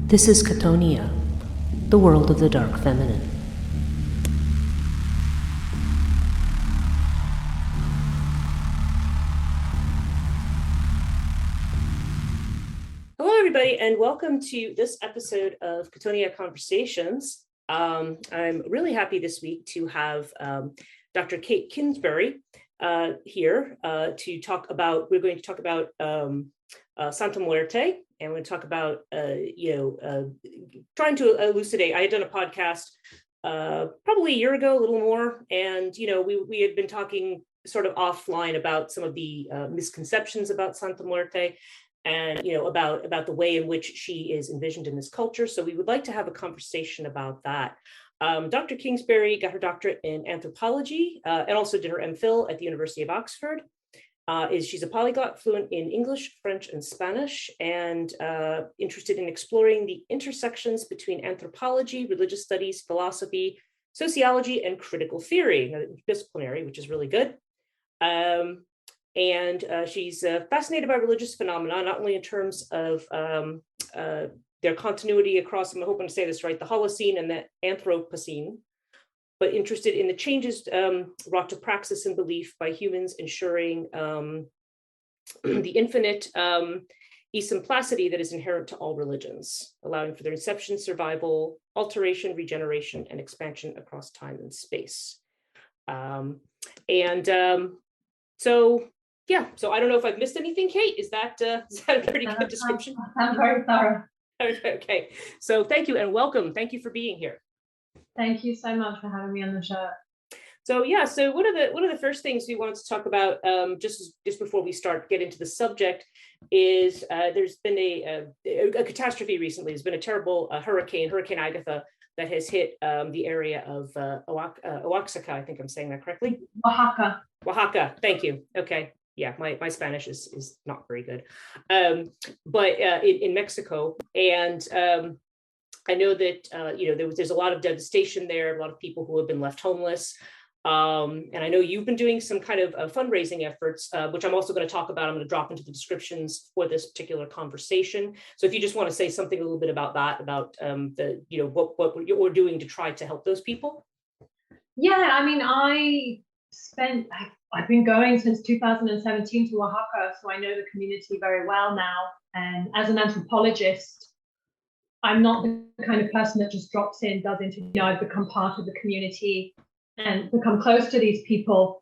This is Chthonia, the world of the dark feminine. Hello, everybody, and welcome to this episode of Chthonia Conversations. I'm really happy this week to have Dr. Kate Kingsbury here to talk about. We're going to talk about Santa Muerte, and we're going to talk about trying to elucidate. I had done a podcast probably a year ago, a little more, and we had been talking sort of offline about some of the misconceptions about Santa Muerte, and about the way in which she is envisioned in this culture. So we would like to have a conversation about that. Dr. Kingsbury got her doctorate in anthropology and also did her MPhil at the University of Oxford. She's a polyglot, fluent in English, French, and Spanish, and interested in exploring the intersections between anthropology, religious studies, philosophy, sociology, and critical theory, disciplinary, which is really good. And she's fascinated by religious phenomena, not only in terms of their continuity across, I'm hoping to say this right, the Holocene and the Anthropocene, but interested in the changes wrought to praxis and belief by humans, ensuring the infinite esymplasity that is inherent to all religions, allowing for their inception, survival, alteration, regeneration, and expansion across time and space. So I don't know if I've missed anything, Kate. Is that a pretty good description? I'm very thorough. Okay, so thank you and welcome. Thank you for being here. Thank you so much for having me on the show. So one of the first things we wanted to talk about just before we get into the subject is there's been a catastrophe recently. There's been a terrible Hurricane Agatha, that has hit the area of Oaxaca. I think I'm saying that correctly. Oaxaca. Thank you. Okay. Yeah, my Spanish is not very good, but in Mexico, and I know that there's a lot of devastation there, a lot of people who have been left homeless, and I know you've been doing some kind of fundraising efforts, which I'm also going to talk about. I'm going to drop into the descriptions for this particular conversation. So if you just want to say something a little bit about that, about what we're doing to try to help those people. Yeah, I mean, I've been going since 2017 to Oaxaca, so I know the community very well now. And as an anthropologist, I'm not the kind of person that just drops in, does interview. I've become part of the community and become close to these people.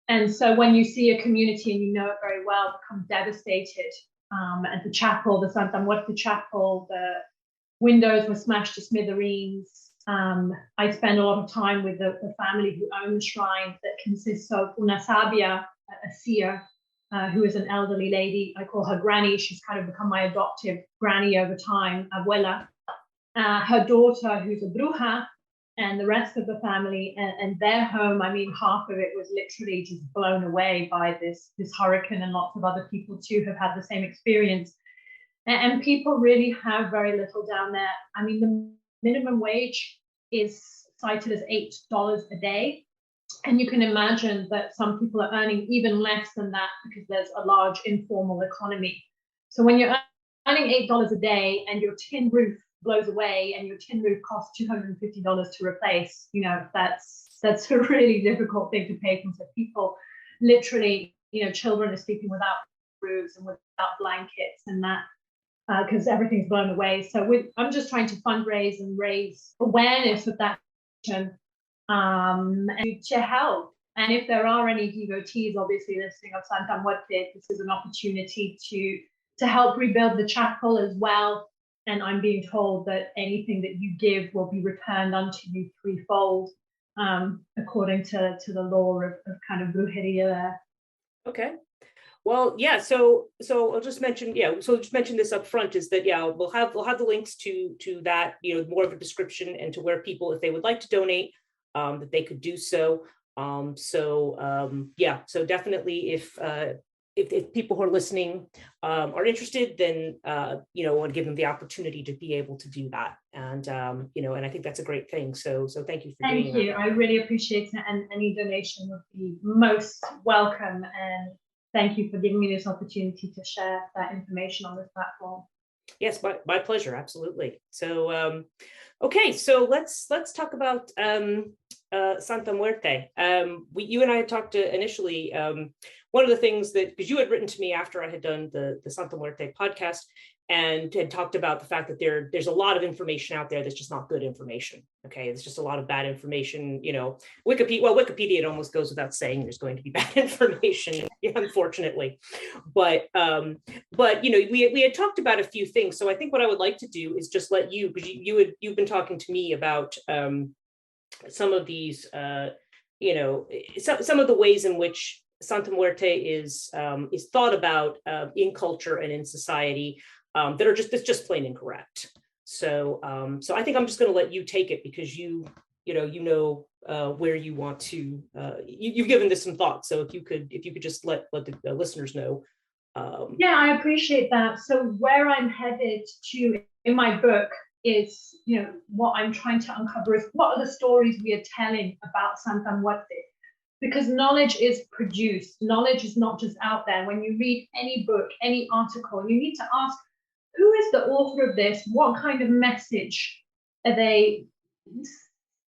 And so when you see a community and you know it very well, become devastated. At the chapel, the Santa Muerte chapel, the windows were smashed to smithereens. I spend a lot of time with the family who own the shrine, that consists of una sabia, a seer, who is an elderly lady. I call her Granny. She's kind of become my adoptive granny over time, abuela. Her daughter, who's a bruja, and the rest of the family, and their home, I mean, half of it was literally just blown away by this hurricane, and lots of other people too have had the same experience. And people really have very little down there. I mean, the minimum wage is cited as $8 a day. And you can imagine that some people are earning even less than that because there's a large informal economy. So when you're earning $8 a day and your tin roof blows away and your tin roof costs $250 to replace, that's a really difficult thing to pay for. So people literally, children are sleeping without roofs and without blankets, and that because everything's blown away. So I'm just trying to fundraise and raise awareness of that and to help. And if there are any devotees, obviously listening of Santa Muerte, this is an opportunity to help rebuild the chapel as well. And I'm being told that anything that you give will be returned unto you threefold, according to the law of kind of brujeria there. Okay. Well, yeah. So I'll just mention, this up front, is that we'll have the links to that, more of a description, and to where people, if they would like to donate, that they could do so. So definitely, if people who are listening are interested, then I want to give them the opportunity to be able to do that, and and I think that's a great thing. So thank you for doing that. Thank you. I really appreciate it, and any donation would be most welcome. And thank you for giving me this opportunity to share that information on this platform. Yes, my pleasure. Absolutely. So, okay, so let's talk about Santa Muerte. You and I had talked initially. One of the things that, because you had written to me after I had done the Santa Muerte podcast, and had talked about the fact that there's a lot of information out there that's just not good information. Okay, it's just a lot of bad information. You know, Wikipedia, it almost goes without saying there's going to be bad information, unfortunately. But you know, we had talked about a few things. So I think what I would like to do is just let you, because you've been talking to me about some of these, you know, some of the ways in which Santa Muerte is thought about in culture and in society that are just plain incorrect. So so I think I'm just going to let you take it, because you know where you want to. You've given this some thought. So if you could just let the listeners know. Yeah, I appreciate that. So where I'm headed to in my book is, you know, what I'm trying to uncover is what are the stories we are telling about Santa Muerte? Because knowledge is produced. Knowledge is not just out there. When you read any book, any article, you need to ask, who is the author of this? What kind of message are they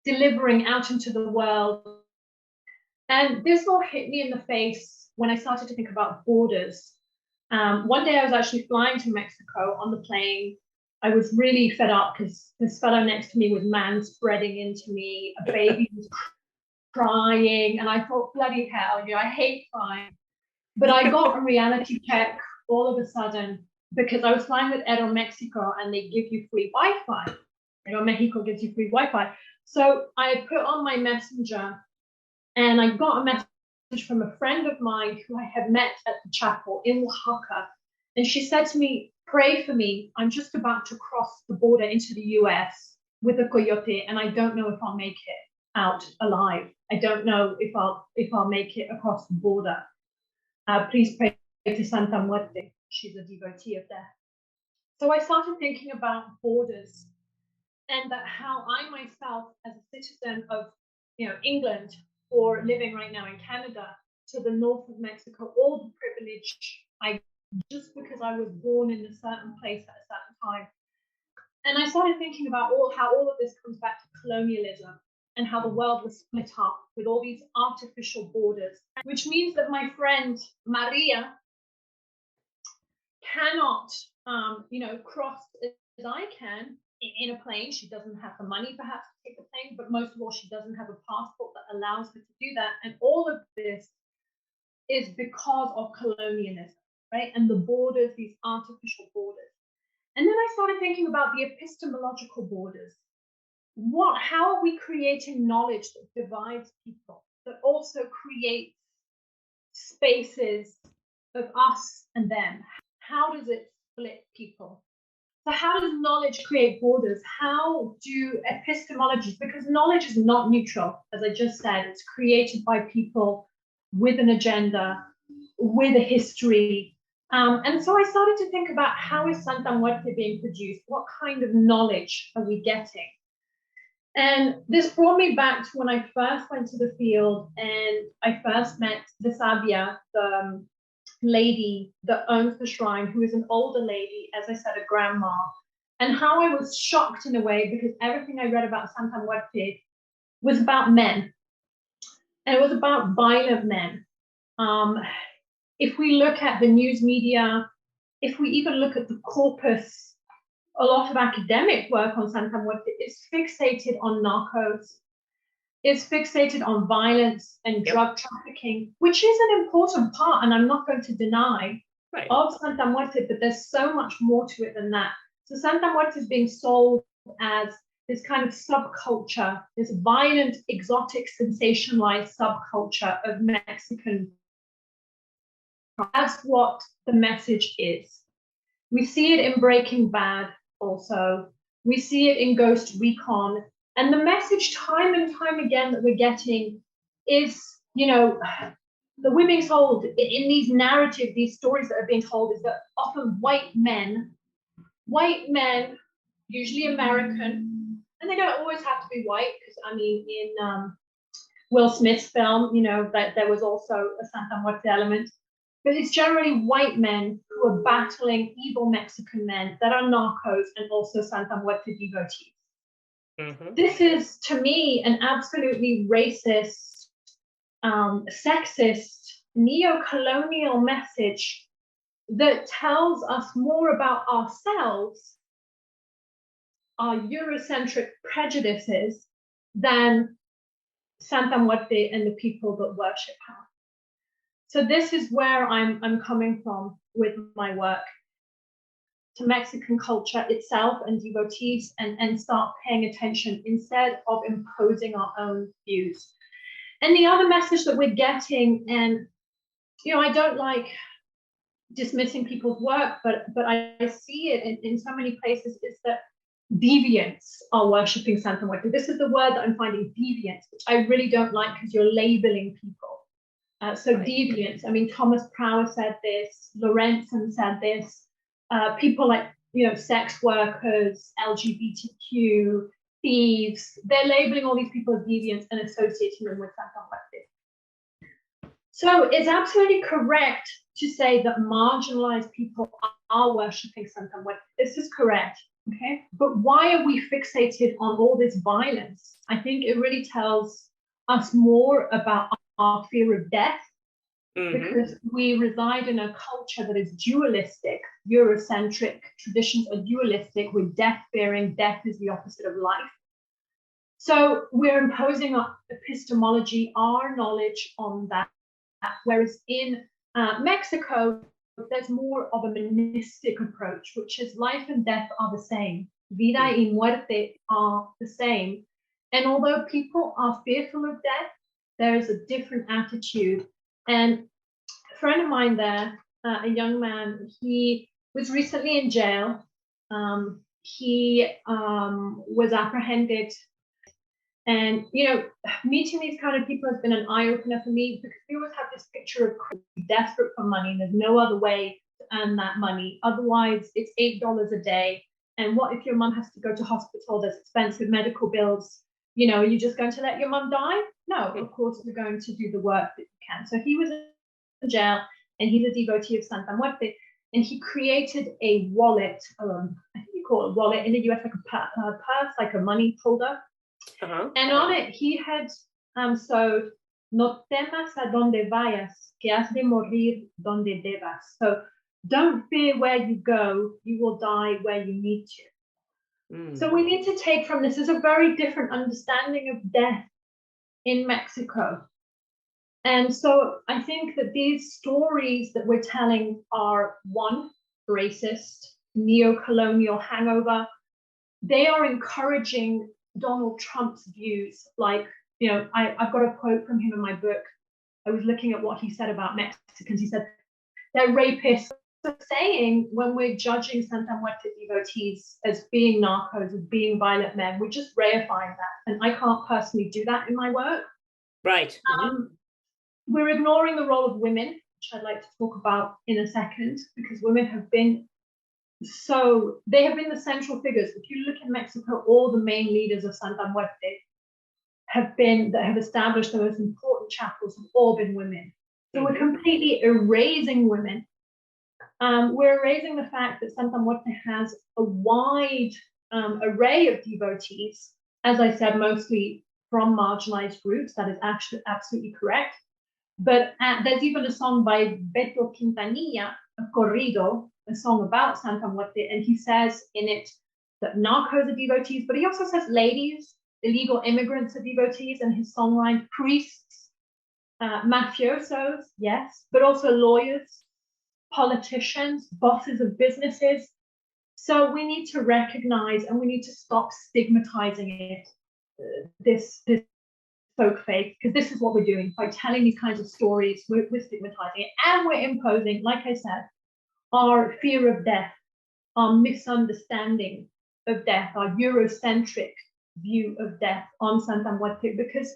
delivering out into the world? And this all hit me in the face when I started to think about borders. One day I was actually flying to Mexico on the plane. I was really fed up because this fellow next to me was man-spreading into me. A baby was crying, and I thought, bloody hell, you know, I hate flying. But I got a reality check all of a sudden, because I was flying with Aeromexico, and they give you free Wi-Fi. Aeromexico gives you free Wi-Fi. So I put on my messenger, and I got a message from a friend of mine who I had met at the chapel in Oaxaca. And she said to me, pray for me. I'm just about to cross the border into the US with a coyote, and I don't know if I'll make it out alive. I don't know if I'll make it across the border. Please pray to Santa Muerte. She's a devotee of death. So I started thinking about borders, and that how I myself, as a citizen of, you know, England, or living right now in Canada, to the north of Mexico, all the privilege I, just because I was born in a certain place at a certain time. And I started thinking about how all of this comes back to colonialism, and how the world was split up with all these artificial borders, which means that my friend Maria cannot, you know, cross as I can in a plane. She doesn't have the money perhaps to take the plane, but most of all, she doesn't have a passport that allows her to do that. And all of this is because of colonialism, right? And the borders, these artificial borders. And then I started thinking about the epistemological borders. How are we creating knowledge that divides people, that also creates spaces of us and them? How does it split people? So how does knowledge create borders? How do epistemologies, because knowledge is not neutral, as I just said, it's created by people with an agenda, with a history. And so I started to think about, how is Santa Muerte being produced? What kind of knowledge are we getting? And this brought me back to when I first went to the field, and I first met the Sabia, the lady that owns the shrine, who is an older lady, as I said, a grandma, and how I was shocked in a way, because everything I read about Santa Muerte was about men, and it was about violent men. If we look at the news media, if we even look at the corpus, a lot of academic work on Santa Muerte is fixated on narcos, is fixated on violence and drug trafficking, which is an important part, and I'm not going to deny, of Santa Muerte, but there's so much more to it than that. So Santa Muerte is being sold as this kind of subculture, this violent, exotic, sensationalized subculture of Mexican. That's what the message is. We see it in Breaking Bad also. We see it in Ghost Recon. And the message time and time again that we're getting is, you know, the we're being told in these narratives, these stories that are being told, is that often white men, usually American, and they don't always have to be white, because I mean, in Will Smith's film, you know, that there was also a Santa Muerte element. but it's generally white men who are battling evil Mexican men that are narcos and also Santa Muerte devotees. This is, to me, an absolutely racist, sexist, neo-colonial message that tells us more about ourselves, our Eurocentric prejudices, than Santa Muerte and the people that worship her. So this is where I'm coming from with my work, to Mexican culture itself and devotees, and start paying attention instead of imposing our own views. And the other message that we're getting, and I don't like dismissing people's work, but I see it in so many places, is that deviants are worshipping Santa Muerte. This is the word that I'm finding, deviants, which I really don't like, because you're labeling people. So right. Deviants, I mean, Thomas Prower said this, Lorenzen said this, people like, sex workers, LGBTQ, thieves, they're labeling all these people as deviants and associating them with Santa Muerte. So it's absolutely correct to say that marginalized people are worshipping Santa Muerte. This is correct, okay? But why are we fixated on all this violence? I think it really tells us more about our fear of death, because we reside in a culture that is dualistic, Eurocentric traditions are dualistic, with death-fearing. Death is the opposite of life. So we're imposing our epistemology, our knowledge on that, whereas in Mexico, there's more of a monistic approach, which is life and death are the same. Vida y muerte are the same. And although people are fearful of death, there is a different attitude. And a friend of mine there, a young man, he was recently in jail. He was apprehended. And, meeting these kind of people has been an eye-opener for me, because we always have this picture of desperate for money, and there's no other way to earn that money. Otherwise, it's $8 a day. And what if your mum has to go to hospital? There's expensive medical bills. Are you just going to let your mum die? No, of course, you're going to do the work that you can. So he was in jail, and he's a devotee of Santa Muerte, and he created a wallet, I think you call it a wallet in the US, like a purse, like a money holder. And on it, he had sewed, no temas a donde vayas, que has de morir donde debas. So don't fear where you go, you will die where you need to. So we need to take from this, is a very different understanding of death in Mexico. And so I think that these stories that we're telling are, one, racist, neo-colonial hangover. They are encouraging Donald Trump's views. Like, I've got a quote from him in my book. I was looking at what he said about Mexicans. He said, they're rapists. Saying, when we're judging Santa Muerte devotees as being narcos, as being violent men, we're just reifying that. And I can't personally do that in my work. Right. We're ignoring the role of women, which I'd like to talk about in a second, because women have been they have been the central figures. If you look in Mexico, all the main leaders of Santa Muerte that have established the most important chapels have all been women. So we're completely erasing women. We're erasing the fact that Santa Muerte has a wide array of devotees, as I said, mostly from marginalized groups. That is actually absolutely correct. But there's even a song by Beto Quintanilla, a corrido, a song about Santa Muerte, and he says in it that narcos are devotees, but he also says ladies, illegal immigrants are devotees, and his songline, priests, mafiosos, yes, but also lawyers, politicians, bosses of businesses. So we need to recognize, and we need to stop stigmatizing it, this folk faith, because this is what we're doing. By telling these kinds of stories, we're stigmatizing it, and we're imposing, like I said, our fear of death, our misunderstanding of death, our Eurocentric view of death on Santa Muerte, because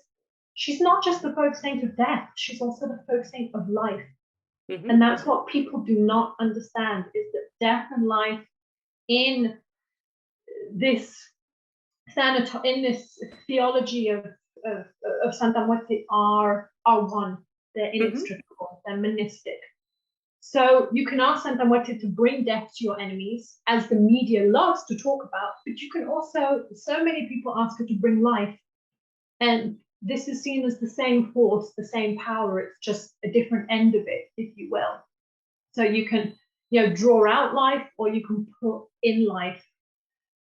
she's not just the folk saint of death, she's also the folk saint of life. And that's what people do not understand, is that death and life in this theology of Santa Muerte are one. They're inextricable, they're monistic. So you can ask Santa Muerte to bring death to your enemies, as the media loves to talk about, but you can also, so many people ask her to bring life. And this is seen as the same force, the same power. It's just a different end of it, if you will. So you can, draw out life, or you can put in life.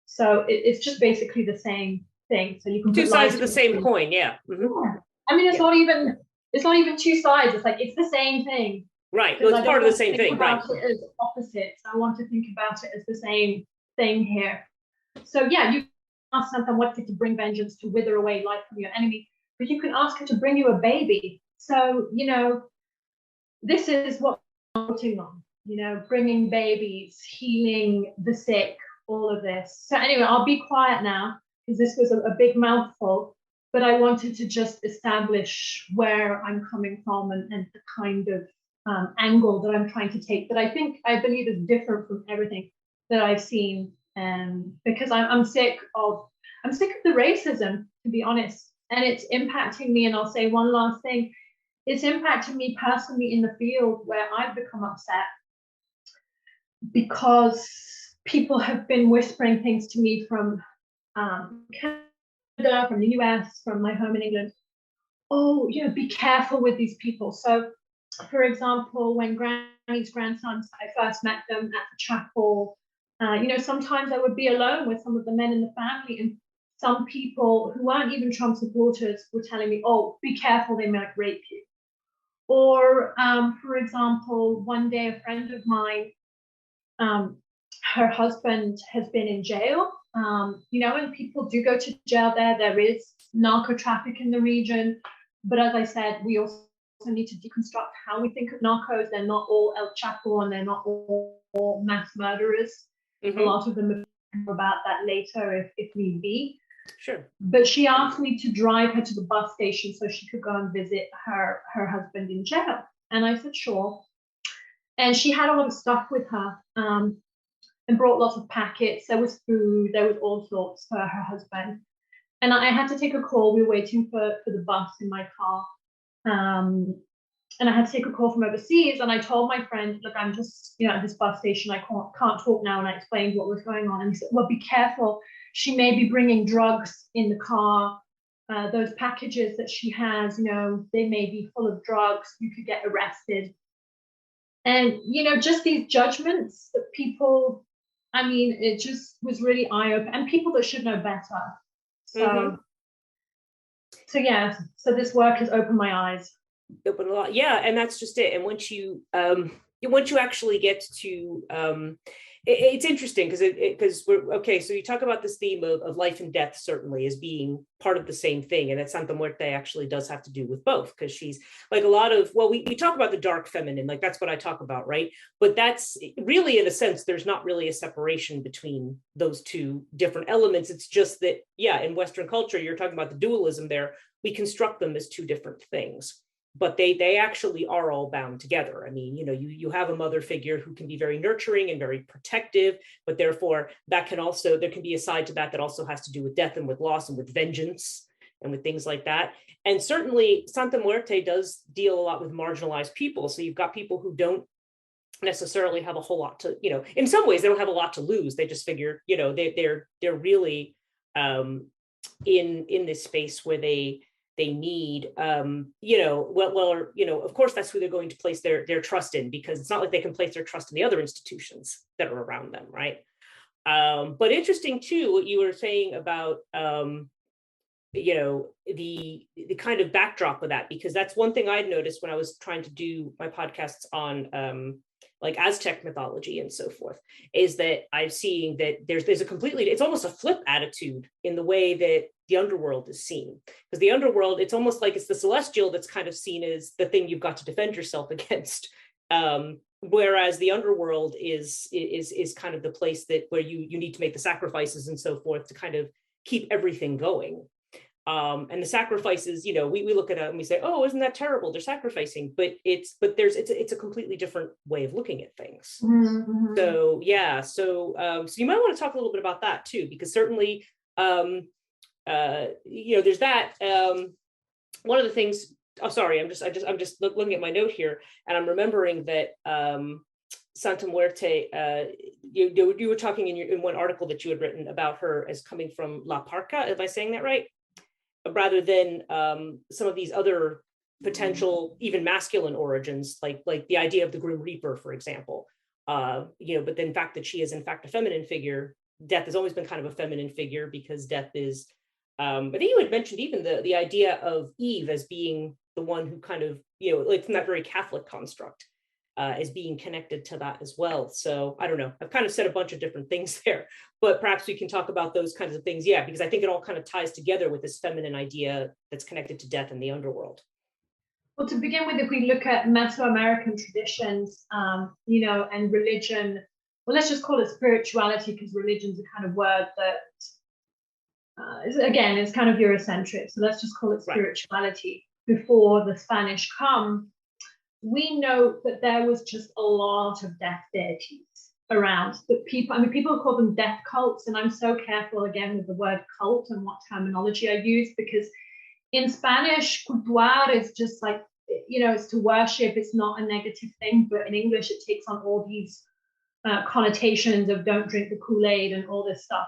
So it's just basically the same thing. So you can two put sides of the same coin. Yeah. Yeah. I mean, it's not even two sides. It's like it's the same thing. Right. Well, it's part of the same thing, right? It as opposites. I want to think about it as the same thing here. So yeah, you ask Santa Muerte to bring vengeance, to wither away life from your enemy, but you can ask her to bring you a baby. So this is what I'm working on. Bringing babies, healing the sick, all of this. So anyway, I'll be quiet now because this was a big mouthful, but I wanted to just establish where I'm coming from and the kind of angle that I'm trying to take that I believe is different from everything that I've seen. Because I'm sick of the racism, to be honest, and it's impacting me. And I'll say one last thing: it's impacted me personally in the field, where I've become upset because people have been whispering things to me from Canada, from the US, from my home in England. Oh, be careful with these people. So, for example, when Granny's grandsons, I first met them at the chapel, sometimes I would be alone with some of the men in the family, and some people who weren't even Trump supporters were telling me, oh, be careful, they might rape you. Or, for example, one day a friend of mine, her husband has been in jail, and people do go to jail there. There is narco traffic in the region. But as I said, we also need to deconstruct how we think of narcos. They're not all El Chapo, and they're not all mass murderers. Mm-hmm. A lot of them will about that later if need be. Sure. But she asked me to drive her to the bus station so she could go and visit her husband in jail. And I said, sure. And she had a lot of stuff with her, and brought lots of packets. There was food, there was all sorts for her husband. And I had to take a call. We were waiting for the bus in my car. And I had to take a call from overseas. And I told my friend, look, I'm just, at this bus station. I can't talk now. And I explained what was going on. And he said, well, be careful. She may be bringing drugs in the car. Those packages that she has, they may be full of drugs. You could get arrested. And, just these judgments that people, it just was really eye-opening. And people that should know better. So, so this work has opened my eyes. Open a lot, yeah, and that's just it. And once you actually get to, it's interesting because we're okay. So you talk about this theme of life and death certainly as being part of the same thing, and that Santa Muerte actually does have to do with both, because she's like a lot of, well, we talk about the dark feminine, like that's what I talk about, right? But that's really, in a sense, there's not really a separation between those two different elements. It's just that, yeah, in Western culture, you're talking about the dualism there. We construct them as two different things, but they actually are all bound together. I mean, you have a mother figure who can be very nurturing and very protective, but therefore there can be a side to that also has to do with death and with loss and with vengeance and with things like that. And certainly Santa Muerte does deal a lot with marginalized people. So you've got people who don't necessarily have a whole lot to, in some ways they don't have a lot to lose. They just figure, they're really in this space where they need, of course, that's who they're going to place their trust in, because it's not like they can place their trust in the other institutions that are around them, right? But interesting too, what you were saying about, the kind of backdrop of that, because that's one thing I'd noticed when I was trying to do my podcasts on like Aztec mythology and so forth, is that I'm seeing that there's it's almost a flip attitude in the way that the underworld is seen. Because the underworld, it's almost like it's the celestial that's kind of seen as the thing you've got to defend yourself against. Whereas the underworld is kind of the place where you need to make the sacrifices and so forth to kind of keep everything going. And the sacrifices, we look at it and we say, oh, isn't that terrible? They're sacrificing, but it's a completely different way of looking at things. Mm-hmm. So yeah, so you might want to talk a little bit about that too, because certainly, there's that. One of the things oh, sorry, I'm just looking at my note here, and I'm remembering that Santa Muerte, you were talking in one article that you had written about her as coming from La Parca. Am I saying that right? Rather than some of these other potential, even masculine origins, like the idea of the Grim Reaper, for example. But then the fact that she is in fact a feminine figure, death has always been kind of a feminine figure because death is. I think you had mentioned even the idea of Eve as being the one who kind of, like from that very Catholic construct, as being connected to that as well. So I don't know, I've kind of said a bunch of different things there, but perhaps we can talk about those kinds of things. Yeah, because I think it all kind of ties together with this feminine idea that's connected to death in the underworld. Well, to begin with, if we look at Mesoamerican traditions, and religion, well, let's just call it spirituality, because religion's a kind of word that, again, it's kind of Eurocentric. So let's just call it spirituality. Right. Before the Spanish come, we know that there was just a lot of death deities around. That people call them death cults, and I'm so careful again with the word cult and what terminology I use, because in Spanish, cultuar is just like, it's to worship. It's not a negative thing, but in English, it takes on all these connotations of don't drink the Kool-Aid and all this stuff.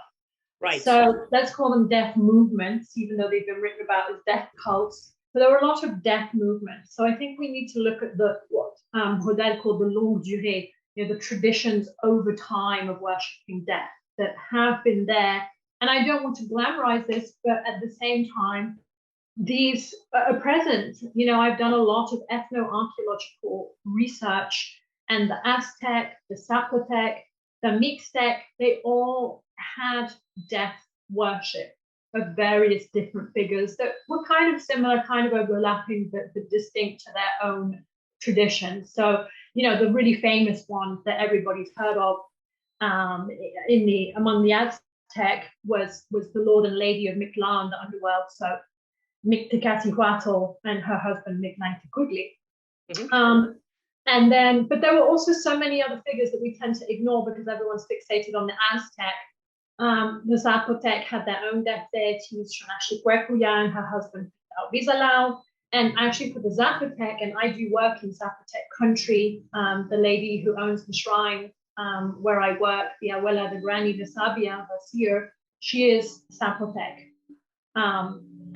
Right. So let's call them death movements, even though they've been written about as death cults. But there were a lot of death movements. So I think we need to look at what Rodel called the longue durée, the traditions over time of worshipping death that have been there. And I don't want to glamorize this, but at the same time, these are present. I've done a lot of ethno-archaeological research, and the Aztec, the Zapotec, the Mixtec, they all had death worship of various different figures that were kind of similar, kind of overlapping, but distinct to their own traditions. So, the really famous one that everybody's heard of among the Aztec was the Lord and Lady of Mictlan, the underworld. So Mictecacihuatl and her husband Mictlantecuhtli. Mm-hmm. But there were also so many other figures that we tend to ignore because everyone's fixated on the Aztec. The Zapotec had their own death deities, Xonachlicuecuya and her husband Vizalao. And actually for the Zapotec, and I do work in Zapotec country, the lady who owns the shrine where I work, the Abuela de Granny de Sabia, Vasir, she is Zapotec.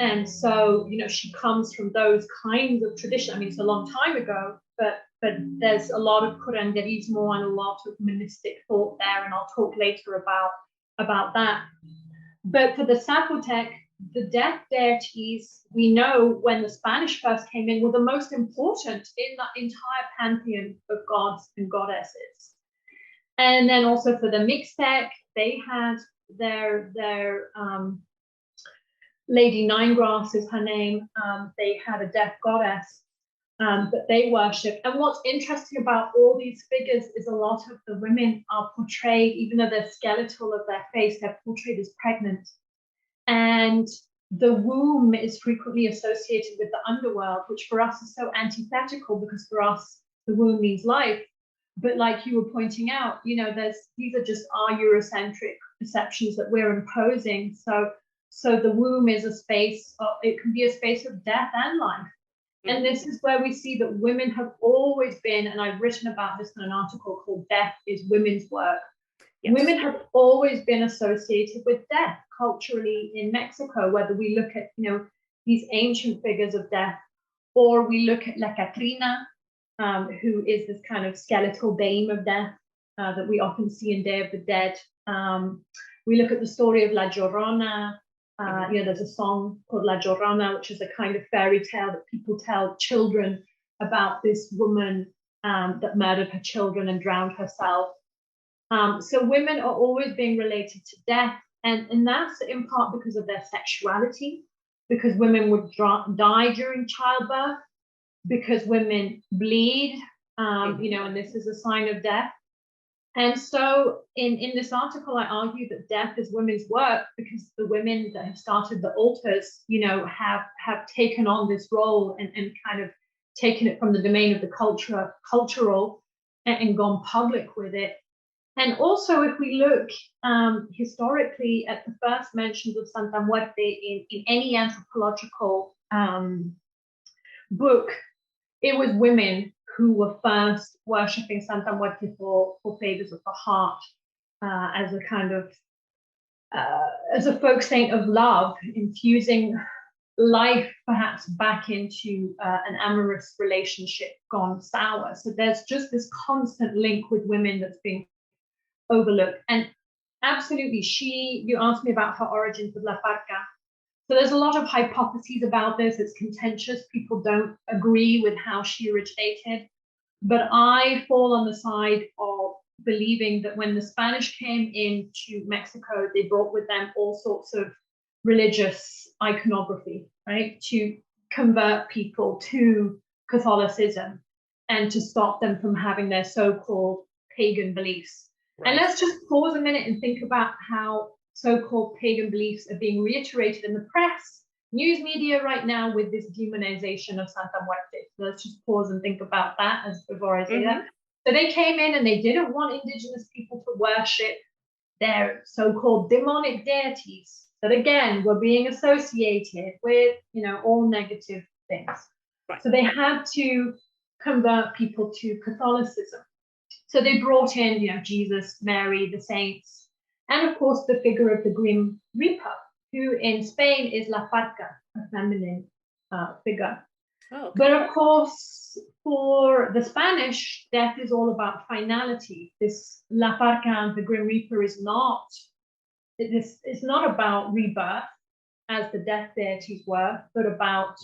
And so, she comes from those kinds of tradition. I mean, it's a long time ago, but there's a lot of curanderismo and a lot of monistic thought there, and I'll talk later about that. But for the Zapotec, the death deities, we know when the Spanish first came in, were the most important in the entire pantheon of gods and goddesses. And then also for the Mixtec, they had their Lady Ninegrass is her name. They had a death goddess that they worshipped. And what's interesting about all these figures is a lot of the women are portrayed, even though they're skeletal of their face, they're portrayed as pregnant. And the womb is frequently associated with the underworld, which for us is so antithetical because for us, the womb means life. But like you were pointing out, these are just our Eurocentric perceptions that we're imposing. So the womb is a space, it can be a space of death and life. Mm-hmm. And this is where we see that women have always been, and I've written about this in an article called Death is Women's Work. Yes. Women have always been associated with death culturally in Mexico, whether we look at, these ancient figures of death, or we look at La Catrina, who is this kind of skeletal dame of death that we often see in Day of the Dead. We look at the story of La Llorona. There's a song called La Llorona, which is a kind of fairy tale that people tell children about this woman that murdered her children and drowned herself. So women are always being related to death, and that's in part because of their sexuality, because women would die during childbirth, because women bleed, and this is a sign of death. And so in this article, I argue that death is women's work because the women that have started the altars, have taken on this role and kind of taken it from the domain of the cultural and gone public with it. And also, if we look historically at the first mentions of Santa Muerte in any anthropological book, it was women who were first worshipping Santa Muerte for favors of the heart, as a kind of as a folk saint of love, infusing life perhaps back into an amorous relationship gone sour. So there's just this constant link with women that's being overlooked. And absolutely, you asked me about her origins with La Parca. So there's a lot of hypotheses about this. It's contentious. People don't agree with how she originated. But I fall on the side of believing that when the Spanish came into Mexico, they brought with them all sorts of religious iconography, right, to convert people to Catholicism and to stop them from having their so-called pagan beliefs. Right. And let's just pause a minute and think about how so-called pagan beliefs are being reiterated in the press, news media right now with this demonization of Santa Muerte. So let's just pause and think about that as before I say that. So they came in and they didn't want indigenous people to worship their so-called demonic deities that again were being associated with, all negative things. Right. So they had to convert people to Catholicism. So they brought in, Jesus, Mary, the saints, and of course the figure of the Grim Reaper, who in Spain is La Parca, a feminine figure. Oh, okay. But of course, for the Spanish, death is all about finality. This La Parca, the Grim Reaper, is not. It's not about rebirth, as the death deities were, but about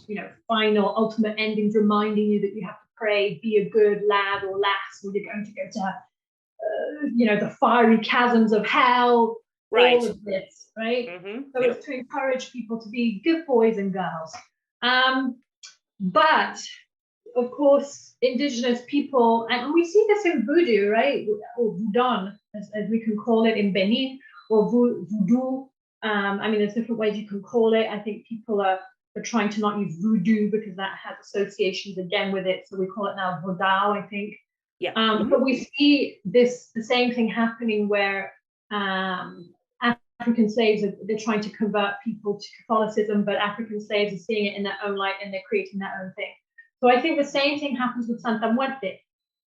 final, ultimate endings, reminding you that you have to pray, be a good lad or lass, or you're going to go to the fiery chasms of hell. Right. All of this, right? So it's to encourage people to be good boys and girls. But of course, indigenous people, and we see this in voodoo, right? Or voodoo, as we can call it in Benin, or voodoo. There's different ways you can call it. I think people are trying to not use voodoo because that has associations again with it. So we call it now vodao, I think. Yeah. But we see the same thing happening where African slaves they're trying to convert people to Catholicism, but African slaves are seeing it in their own light and they're creating their own thing. So I think the same thing happens with Santa Muerte.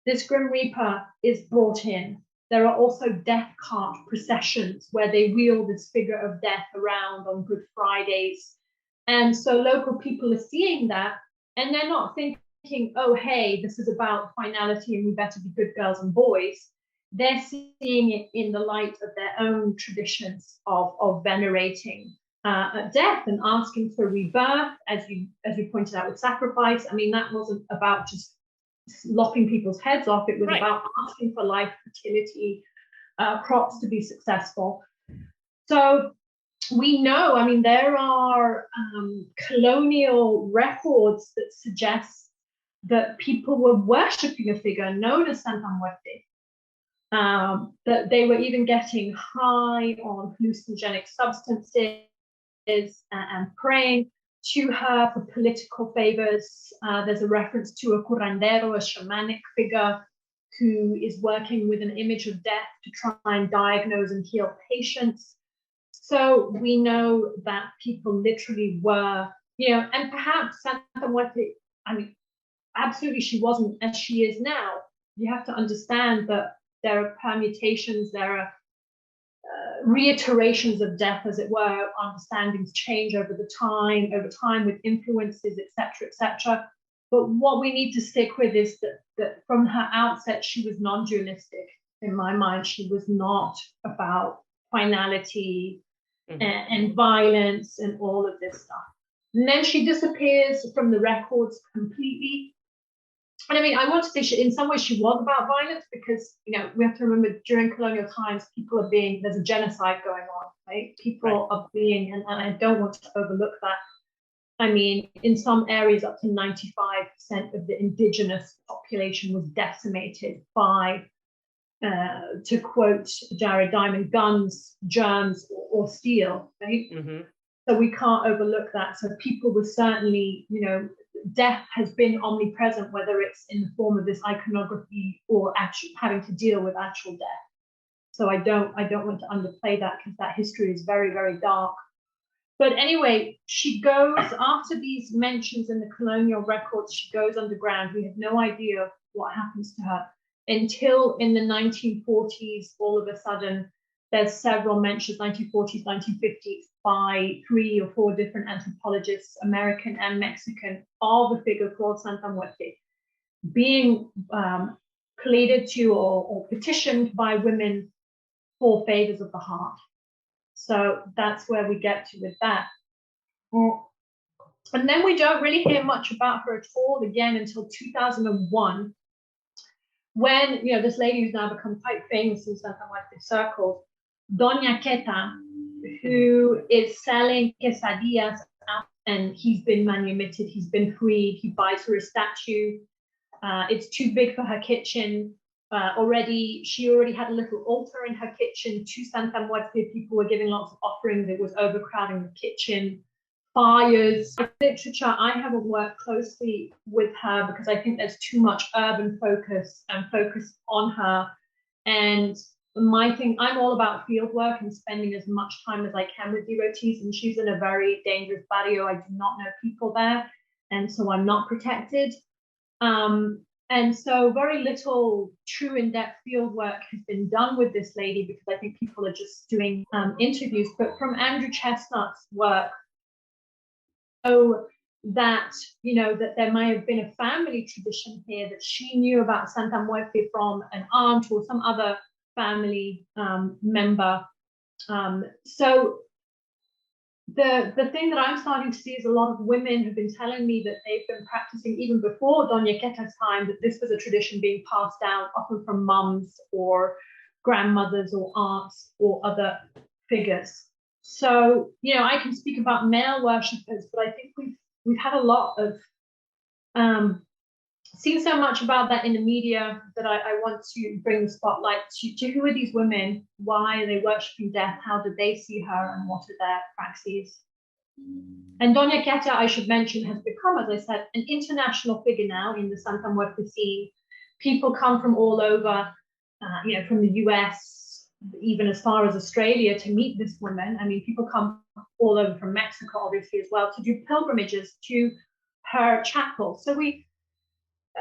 This Grim Reaper is brought in. There are also death cart processions where they wheel this figure of death around on Good Fridays. And so local people are seeing that and they're not thinking, oh, hey, this is about finality and we better be good girls and boys. They're seeing it in the light of their own traditions of venerating death and asking for rebirth, as we pointed out with sacrifice. That wasn't about just lopping people's heads off. It was about asking for life, fertility, crops to be successful. So we know, there are colonial records that suggest that people were worshipping a figure known as Santa Muerte. That they were even getting high on hallucinogenic substances and praying to her for political favors. There's a reference to a curandero, a shamanic figure who is working with an image of death to try and diagnose and heal patients. So we know that people literally were, and perhaps Santa Muerte, absolutely she wasn't as she is now. You have to understand that there are permutations, there are reiterations of death, as it were. Understandings change over time with influences, etc., etc. But what we need to stick with is that from her outset, she was non-dualistic. In my mind, she was not about finality and violence and all of this stuff. And then she disappears from the records completely. And I want to say in some ways she was about violence because, we have to remember during colonial times, there's a genocide going on, right? People are being, and I don't want to overlook that. In some areas, up to 95% of the indigenous population was decimated by, to quote Jared Diamond, guns, germs, or steel, right? So we can't overlook that. So people were certainly, death has been omnipresent, whether it's in the form of this iconography or actually having to deal with actual death. So I don't want to underplay that because that history is very, very dark. But anyway, she goes, after these mentions in the colonial records, she goes underground. We have no idea what happens to her until in the 1940s, all of a sudden, there's several mentions, 1940s, 1950s, by 3 or 4 different anthropologists, American and Mexican, of a figure called Santa Muerte, being pleaded to or petitioned by women for favors of the heart. So that's where we get to with that. And then we don't really hear much about her at all again until 2001, when, you know, this lady who's now become quite famous in Santa Muerte circles, Doña Queta, who is selling quesadillas out, and he's been manumitted, he's been freed, he buys her a statue. It's too big for her kitchen. She already had a little altar in her kitchen to Santa Muerte. People were giving lots of offerings. It was overcrowding the kitchen. Fires. Literature, I haven't worked closely with her because I think there's too much urban focus and focus on her. And my thing, I'm all about field work and spending as much time as I can with devotees. And she's in a very dangerous barrio. I do not know people there, and so I'm not protected. And so very little true in-depth field work has been done with this lady because I think people are just doing interviews. But from Andrew Chestnut's work, so that, you know, that there might have been a family tradition here, that she knew about Santa Muerte from an aunt or some other family member. So the thing that I'm starting to see is a lot of women have been telling me that they've been practicing even before Doña Queta's time, that this was a tradition being passed down often from mums or grandmothers or aunts or other figures. So, you know, I can speak about male worshippers, but I think we've had a lot of seen so much about that in the media that I want to bring the spotlight to who are these women, why are they worshipping death, how did they see her, and what are their praxis. And Doña Queta, I should mention, has become, as I said, an international figure now in the Santa Muerte scene. People come from all over, you know, from the US, even as far as Australia, to meet this woman. I mean, people come all over from Mexico, obviously, as well, to do pilgrimages to her chapel. So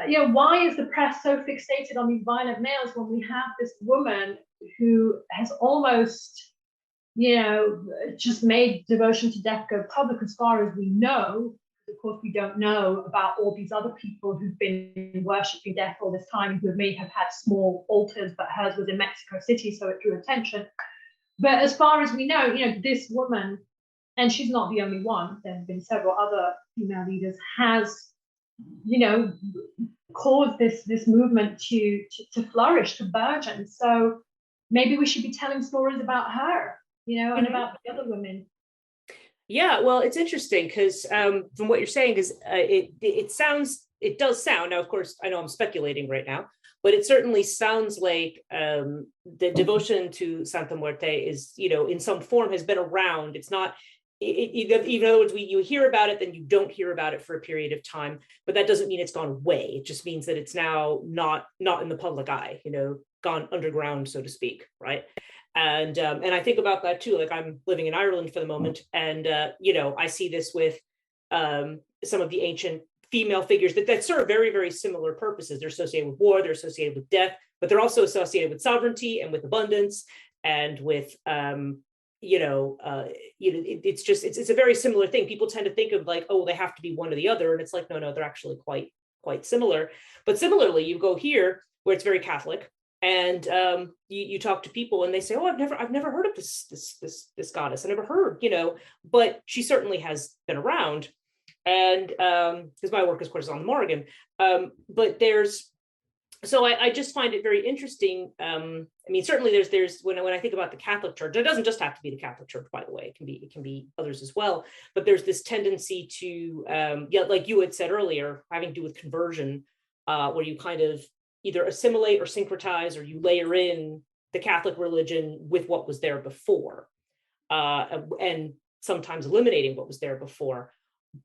you know, why is the press so fixated on these violent males when we have this woman who has almost, you know, just made devotion to death go public as far as we know? Of course, we don't know about all these other people who've been worshipping death all this time, who may have had small altars, but hers was in Mexico City, so it drew attention. But as far as we know, you know, this woman, and she's not the only one, there have been several other female leaders, has, you know, caused this movement to flourish, to burgeon. So maybe we should be telling stories about her, you know, and about the other women. Yeah, well, it's interesting because from what you're saying is it does sound, now of course I know I'm speculating right now, but it certainly sounds like the devotion to Santa Muerte is, you know, in some form has been around. It's not, even in other words, you hear about it, then you don't hear about it for a period of time, but that doesn't mean it's gone away. It just means that it's now not in the public eye, you know, gone underground, so to speak, right? And I think about that too. Like, I'm living in Ireland for the moment, and you know, I see this with some of the ancient female figures that serve very, very similar purposes. They're associated with war, they're associated with death, but they're also associated with sovereignty and with abundance and with it's a very similar thing. People tend to think of like, oh, they have to be one or the other, and it's like, no, they're actually quite similar. But similarly, you go here where it's very Catholic, and you talk to people and they say, oh, I've never heard of this goddess. I never heard, you know, but she certainly has been around. And because my work, of course, is on the Morrigan, but so I just find it very interesting. I mean, certainly there's when I think about the Catholic Church, it doesn't just have to be the Catholic Church, by the way, it can be others as well. But there's this tendency to, like you had said earlier, having to do with conversion, where you kind of either assimilate or syncretize, or you layer in the Catholic religion with what was there before, and sometimes eliminating what was there before.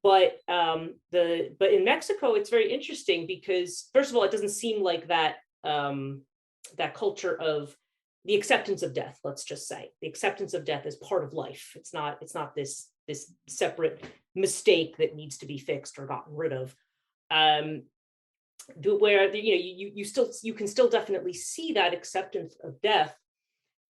But in Mexico, it's very interesting because, first of all, it doesn't seem like that that culture of the acceptance of death. Let's just say the acceptance of death as part of life. It's not this this separate mistake that needs to be fixed or gotten rid of. Where you can still definitely see that acceptance of death.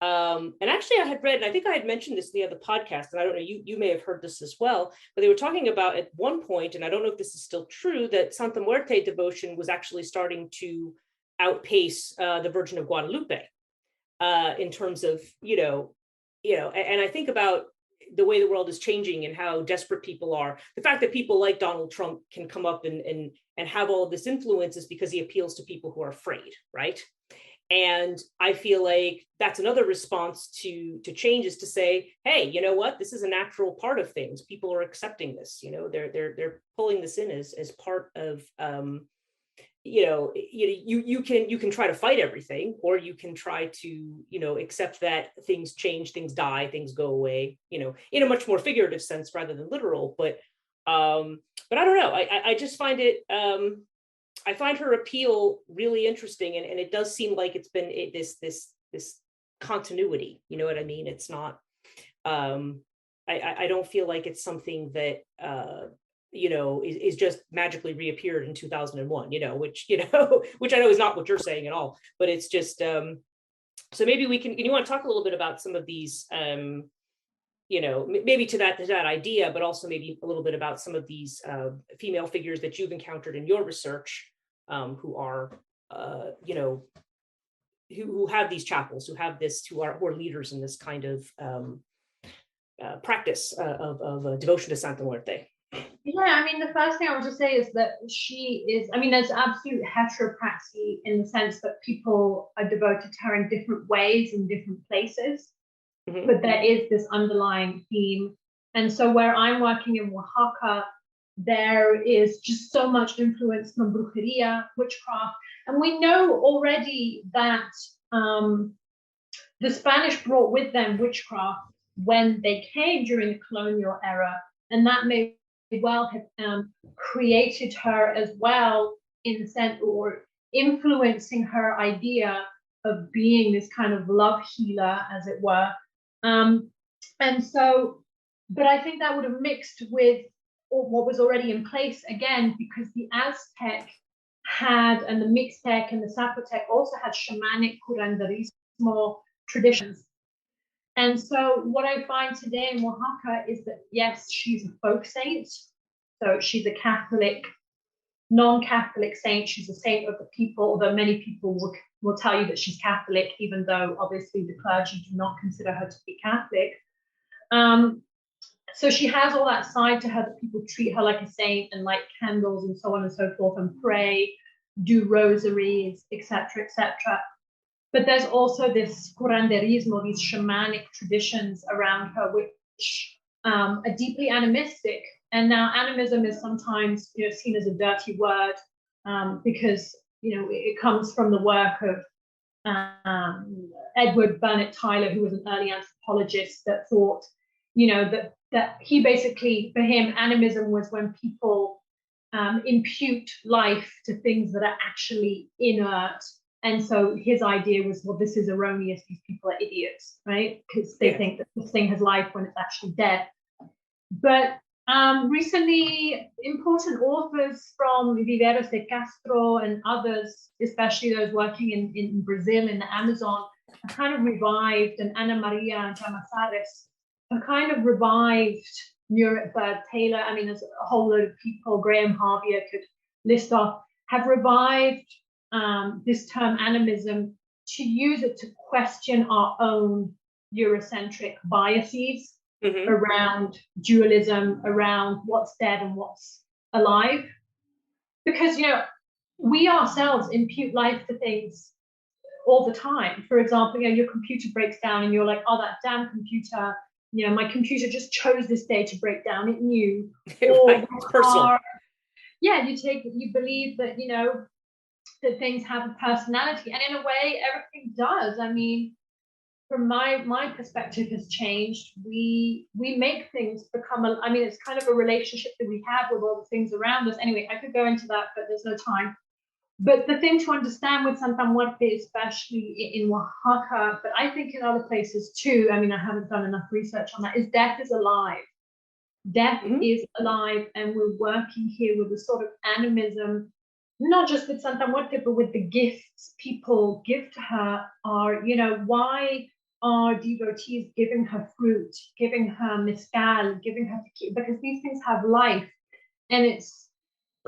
And actually, I had read, and I think I had mentioned this in the other podcast, and I don't know, you may have heard this as well, but they were talking about at one point, and I don't know if this is still true, that Santa Muerte devotion was actually starting to outpace the Virgin of Guadalupe in terms of, and I think about the way the world is changing and how desperate people are. The fact that people like Donald Trump can come up and have all of this influence is because he appeals to people who are afraid, right? And I feel like that's another response to change, is to say, hey, you know what? This is a natural part of things. People are accepting this. They're pulling this in as part of. You can try to fight everything, or you can try to accept that things change, things die, things go away. In a much more figurative sense rather than literal. But I don't know. I just find it. I find her appeal really interesting, and it does seem like it's been this continuity. You know what I mean? It's not. I don't feel like it's something that is just magically reappeared in 2001. Which which I know is not what you're saying at all. But it's just so maybe we can. You want to talk a little bit about some of these. Maybe to that idea, but also maybe a little bit about some of these female figures that you've encountered in your research, who are, who have these chapels, who have this, who are leaders in this kind of practice of devotion to Santa Muerte. Yeah, I mean, the first thing I want to say is that she is, I mean, there's absolute heteropraxy in the sense that people are devoted to her in different ways in different places. Mm-hmm. But there is this underlying theme. And so where I'm working in Oaxaca, there is just so much influence from brujeria, witchcraft. And we know already that the Spanish brought with them witchcraft when they came during the colonial era. And that may well have created her as well, in the sense, or influencing her idea of being this kind of love healer, as it were. And so, but I think that would have mixed with what was already in place, again, because the Aztec had, and the Mixtec and the Zapotec also had shamanic curanderismo traditions. And so what I find today in Oaxaca is that, yes, she's a folk saint. So she's a Catholic, non-Catholic saint. She's a saint of the people, although many people will tell you that she's Catholic, even though obviously the clergy do not consider her to be Catholic. So she has all that side to her that people treat her like a saint and light candles and so on and so forth and pray, do rosaries, etc., etc. But there's also this curanderismo, these shamanic traditions around her, which are deeply animistic. And now animism is sometimes seen as a dirty word because it comes from the work of Edward Burnett Tyler, who was an early anthropologist that thought, that he basically, for him, animism was when people impute life to things that are actually inert. And so his idea was, well, this is erroneous. These people are idiots, right? Because they think that this thing has life when it's actually dead. But recently, important authors from Viveros de Castro and others, especially those working in Brazil, in the Amazon, have kind of revived, and Ana Maria Llamazares have kind of revived Muerte Taylor. I mean, there's a whole load of people, Graham Harvey I could list off, have revived this term animism to use it to question our own Eurocentric biases. Mm-hmm. Around dualism, around what's dead and what's alive. Because, we ourselves impute life to things all the time. For example, your computer breaks down and you're like, oh, that damn computer, my computer just chose this day to break down. It knew. Right. It's personal. You believe that, that things have a personality. And in a way, everything does. I mean, from my perspective has changed. We make things become it's kind of a relationship that we have with all the things around us. Anyway, I could go into that, but there's no time. But the thing to understand with Santa Muerte, especially in Oaxaca, but I think in other places too, I haven't done enough research on that, is death is alive. Death is alive, and we're working here with a sort of animism, not just with Santa Muerte, but with the gifts people give to her. Are, you know, why are devotees giving her fruit, giving her mezcal, giving her tequila? Because these things have life, and it's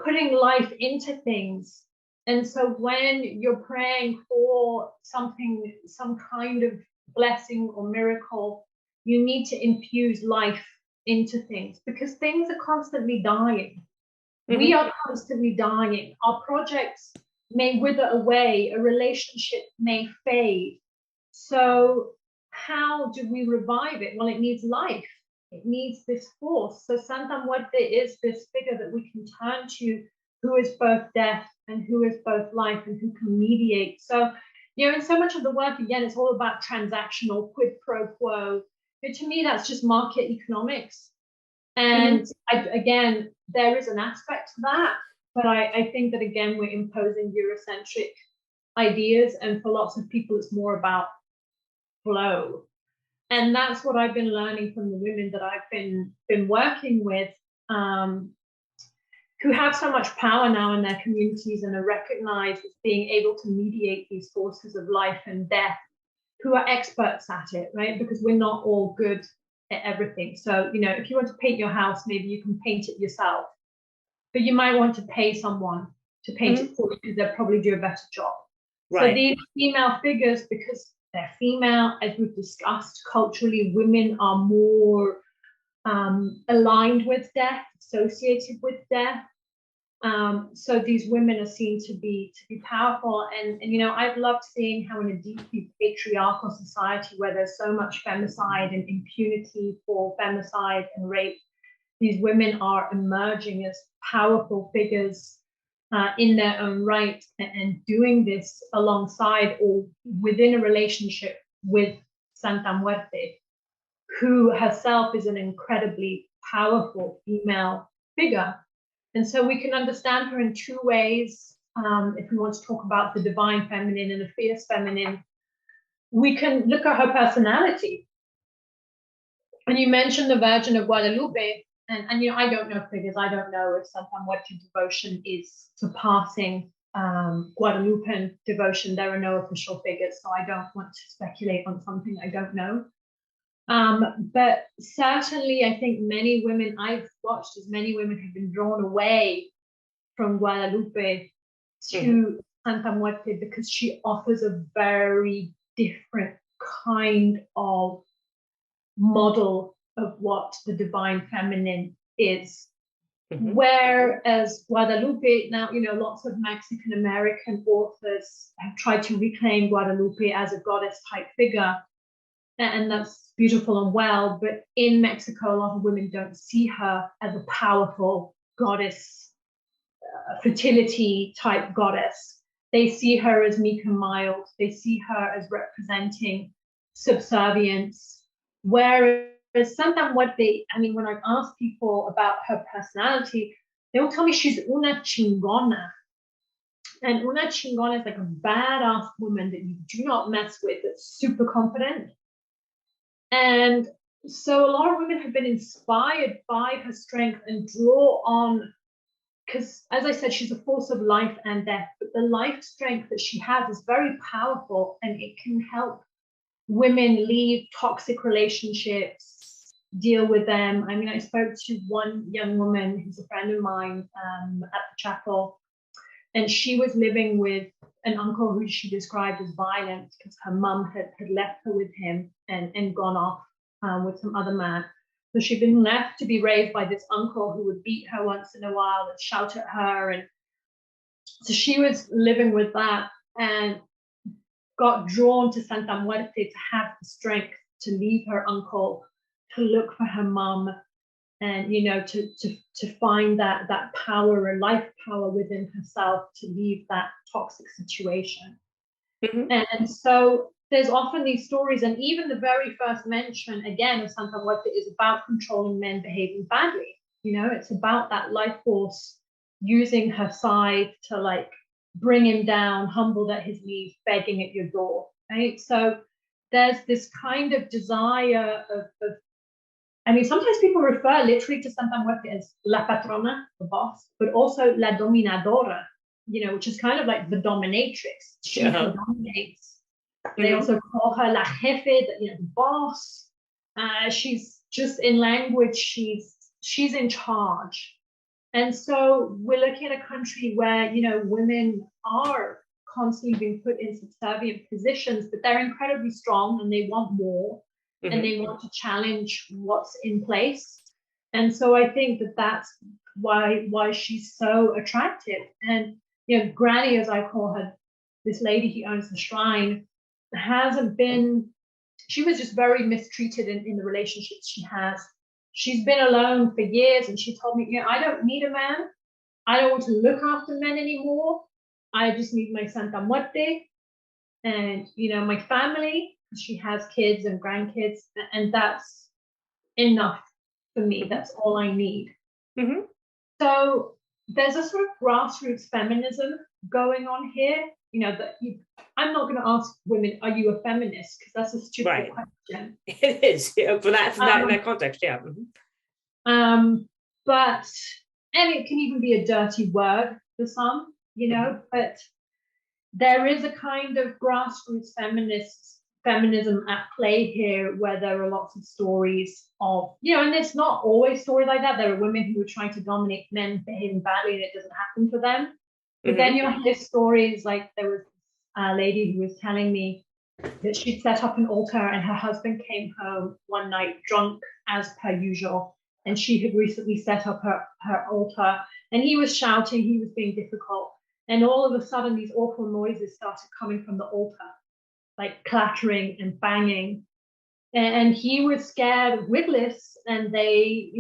putting life into things. And so when you're praying for something, some kind of blessing or miracle, you need to infuse life into things, because things are constantly dying. We are constantly dying. Our projects may wither away, a relationship may fade. So how do we revive it? Well, it needs life. It needs this force. So Santa Muerte is this figure that we can turn to, who is both death and who is both life, and who can mediate. So, you know, in so much of the work, again, it's all about transactional, quid pro quo. But to me, that's just market economics. And again, there is an aspect to that, but I think that, again, we're imposing Eurocentric ideas, and for lots of people, it's more about flow. And that's what I've been learning from the women that I've been working with, who have so much power now in their communities and are recognized as being able to mediate these forces of life and death, who are experts at it, right? Because we're not all good at everything. So, you know, if you want to paint your house, maybe you can paint it yourself, but you might want to pay someone to paint it for you, because they'll probably do a better job. Right. So these female figures, because they're female, as we've discussed, culturally, women are more aligned with death, associated with death. So these women are seen to be powerful, and you know, I've loved seeing how in a deeply patriarchal society where there's so much femicide and impunity for femicide and rape, these women are emerging as powerful figures in their own right, and doing this alongside or within a relationship with Santa Muerte, who herself is an incredibly powerful female figure. And so we can understand her in two ways. If we want to talk about the divine feminine and the fierce feminine, we can look at her personality. And you mentioned the Virgin of Guadalupe, and you know, I don't know figures. I don't know if Santa Muerte devotion is surpassing Guadalupean devotion. There are no official figures, so I don't want to speculate on something I don't know. But certainly, I think many women I've watched, as many women have been drawn away from Guadalupe to Santa Muerte, because she offers a very different kind of model of what the divine feminine is. Whereas Guadalupe, now, you know, lots of Mexican American authors have tried to reclaim Guadalupe as a goddess type figure, and that's beautiful and well, but in Mexico, a lot of women don't see her as a powerful goddess, fertility type goddess. They see her as meek and mild. They see her as representing subservience. Whereas Santa Muerte, I mean, when I've asked people about her personality, they will tell me she's una chingona. And una chingona is like a badass woman that you do not mess with, that's super confident. And so a lot of women have been inspired by her strength and draw on, because as I said, she's a force of life and death, but the life strength that she has is very powerful, and it can help women leave toxic relationships, deal with them. I mean, I spoke to one young woman who's a friend of mine at the chapel, and she was living with an uncle who she described as violent, because her mum had left her with him and gone off with some other man. So she'd been left to be raised by this uncle who would beat her once in a while and shout at her. And so she was living with that, and got drawn to Santa Muerte to have the strength to leave her uncle, to look for her mum, and, you know, to find that power or life power within herself to leave that toxic situation. And so there's often these stories, and even the very first mention again of Santa Muerte is about controlling men behaving badly. You know, it's about that life force using her side to like bring him down, humbled at his knees, begging at your door, right? So there's this kind of desire of I mean, sometimes people refer literally to Santa Muerte as la patrona, the boss, but also la dominadora, which is kind of like the dominatrix. She who dominates. They also call her la jefe, the boss. She's just in language, she's in charge. And so we're looking at a country where, women are constantly being put in subservient positions, but they're incredibly strong and they want more. And they want to challenge what's in place. And so I think that's why she's so attractive. And, Granny, as I call her, this lady who owns the shrine, she was just very mistreated in the relationships she has. She's been alone for years, and she told me, I don't need a man. I don't want to look after men anymore. I just need my Santa Muerte and, my family. She has kids and grandkids, and that's enough for me. That's all I need. So there's a sort of grassroots feminism going on here. I'm not going to ask women, "Are you a feminist?" Because that's a stupid question. It is, for that in that context, yeah. But it can even be a dirty word for some, But there is a kind of grassroots feminism at play here, where there are lots of stories of, and it's not always stories like that. There are women who are trying to dominate men behaving badly, and it doesn't happen for them. But then you'll hear stories like there was a lady who was telling me that she'd set up an altar and her husband came home one night drunk as per usual, and she had recently set up her altar, and he was shouting, he was being difficult, and all of a sudden these awful noises started coming from the altar, like clattering and banging. And he was scared witless, and they,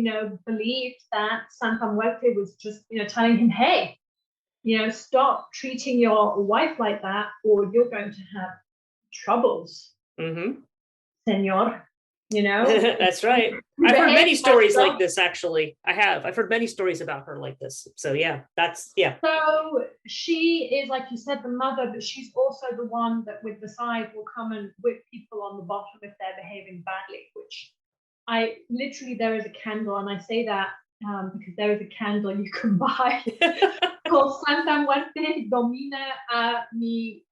believed that Santa Muerte was just, telling him, hey, stop treating your wife like that, or you're going to have troubles, senor. That's right. I've heard many stories like this, actually. I've heard many stories about her like this. So yeah. So she is, like you said, the mother, but she's also the one that with the side will come and whip people on the bottom if they're behaving badly, which there is a candle, and I say that because there is a candle you can buy called Santa Muerte domina a mi,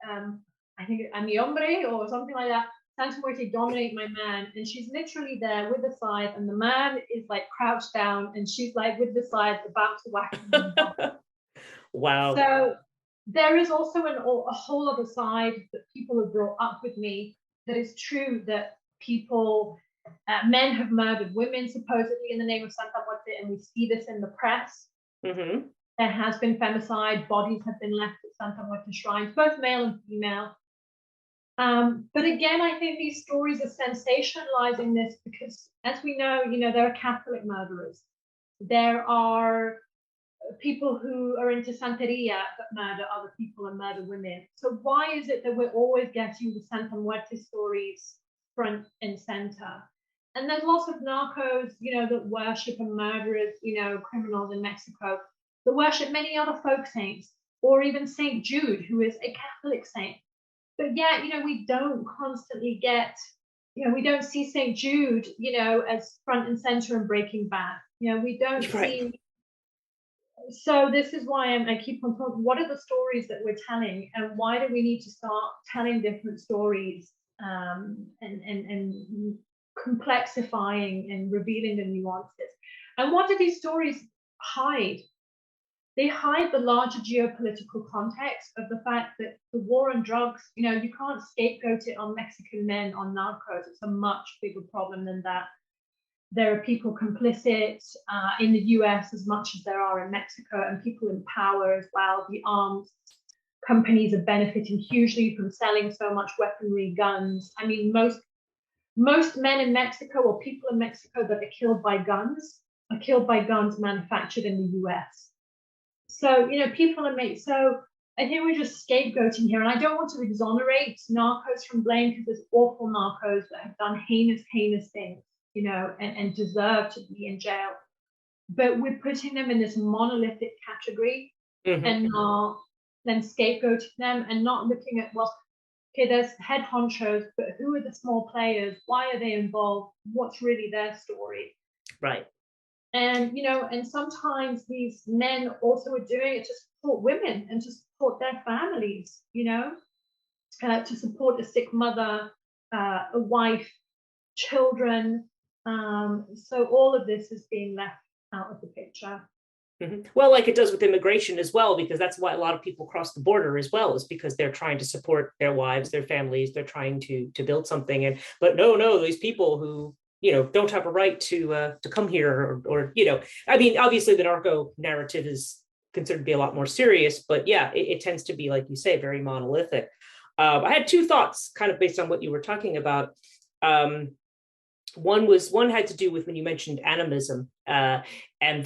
I think a mi hombre or something like that. Santa Muerte dominate my man, and she's literally there with the scythe, and the man is like crouched down, and she's like with the scythe about to whack him. Wow. So there is also a whole other side that people have brought up with me, that is true that men have murdered women supposedly in the name of Santa Muerte, and we see this in the press. There has been femicide, bodies have been left at Santa Muerte shrines, both male and female. But again, I think these stories are sensationalizing this because, as we know, there are Catholic murderers. There are people who are into Santeria that murder other people and murder women. So why is it that we're always getting the Santa Muerte stories front and center? And there's lots of narcos, that worship and murderers, criminals in Mexico, that worship many other folk saints, or even Saint Jude, who is a Catholic saint. But yet, we don't constantly get, we don't see St. Jude, as front and center in Breaking Bad. We don't see. So this is why I keep on talking. What are the stories that we're telling, and why do we need to start telling different stories and complexifying and revealing the nuances? And what do these stories hide? They hide the larger geopolitical context of the fact that the war on drugs, you can't scapegoat it on Mexican men, on narcos. It's a much bigger problem than that. There are people complicit in the US as much as there are in Mexico, and people in power as well. The arms companies are benefiting hugely from selling so much weaponry, guns. I mean, most men in Mexico, or people in Mexico that are killed by guns, are killed by guns manufactured in the US. So, people are made. So I think we're just scapegoating here. And I don't want to exonerate narcos from blame, because there's awful narcos that have done heinous things, and deserve to be in jail. But we're putting them in this monolithic category and not then scapegoating them and not looking at, well, okay, there's head honchos, but who are the small players? Why are they involved? What's really their story? Right. And, and sometimes these men also are doing it to support women and to support their families, to support a sick mother, a wife, children. So all of this is being left out of the picture. Mm-hmm. Well, like it does with immigration as well, because that's why a lot of people cross the border as well, is because they're trying to support their wives, their families, they're trying to build something. But no, these people who don't have a right to come here, or I mean, obviously the narco narrative is considered to be a lot more serious, but yeah, it tends to be, like you say, very monolithic. I had two thoughts kind of based on what you were talking about. One had to do with when you mentioned animism, and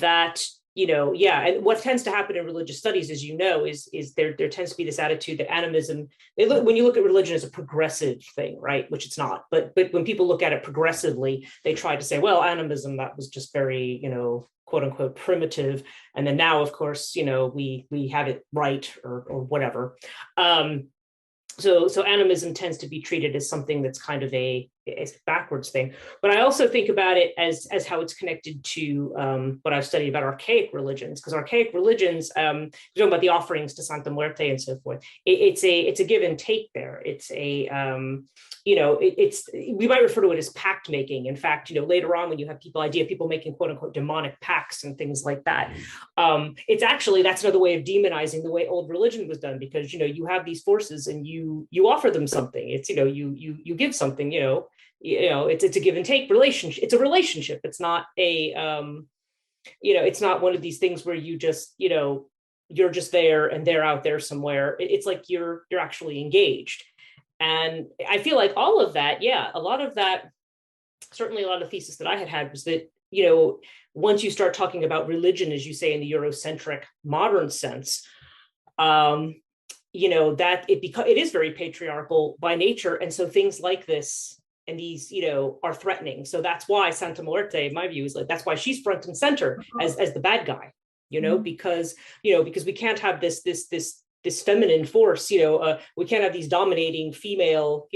that and what tends to happen in religious studies, as is there tends to be this attitude that animism, when you look at religion as a progressive thing, right, which it's not, but when people look at it progressively, they try to say, well, animism, that was just very quote unquote primitive, and then now, of course, we have it right, or whatever. So animism tends to be treated as something that's kind of a backwards thing. But I also think about it as how it's connected to what I've studied about archaic religions, because archaic religions, talking about the offerings to Santa Muerte and so forth, it's a give and take there. It's a we might refer to it as pact making. In fact, later on, when you have people making quote unquote demonic pacts and things like that, it's actually, that's another way of demonizing the way old religion was done, because you have these forces and you offer them something. It's you give something. It's a give and take relationship. It's a relationship. It's not a it's not one of these things where you just you're just there and they're out there somewhere. It's like you're actually engaged. And I feel like all of that, a lot of that, certainly a lot of the thesis that I had was that, once you start talking about religion, as you say, in the Eurocentric modern sense, that it is very patriarchal by nature. And so things like this and these, are threatening. So that's why Santa Muerte, in my view, is like, that's why she's front and center as the bad guy, because we can't have this feminine force, we can't have these dominating female,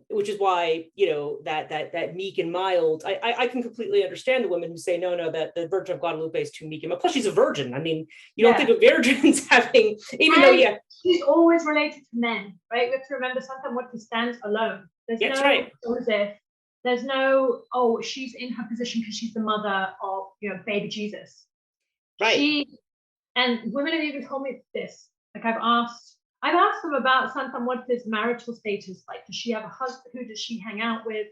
which is why, that meek and mild, I can completely understand the women who say, no, that the Virgin of Guadalupe is too meek and mild. Plus she's a virgin. I mean, you don't think of virgins having, she's always related to men, right? We have to remember sometimes what stands alone. There's right. Joseph. There's no, she's in her position because she's the mother of, baby Jesus. Right. And women have even told me this. Like I've asked them about Santa Muerte's marital status. Like, does she have a husband? Who does she hang out with?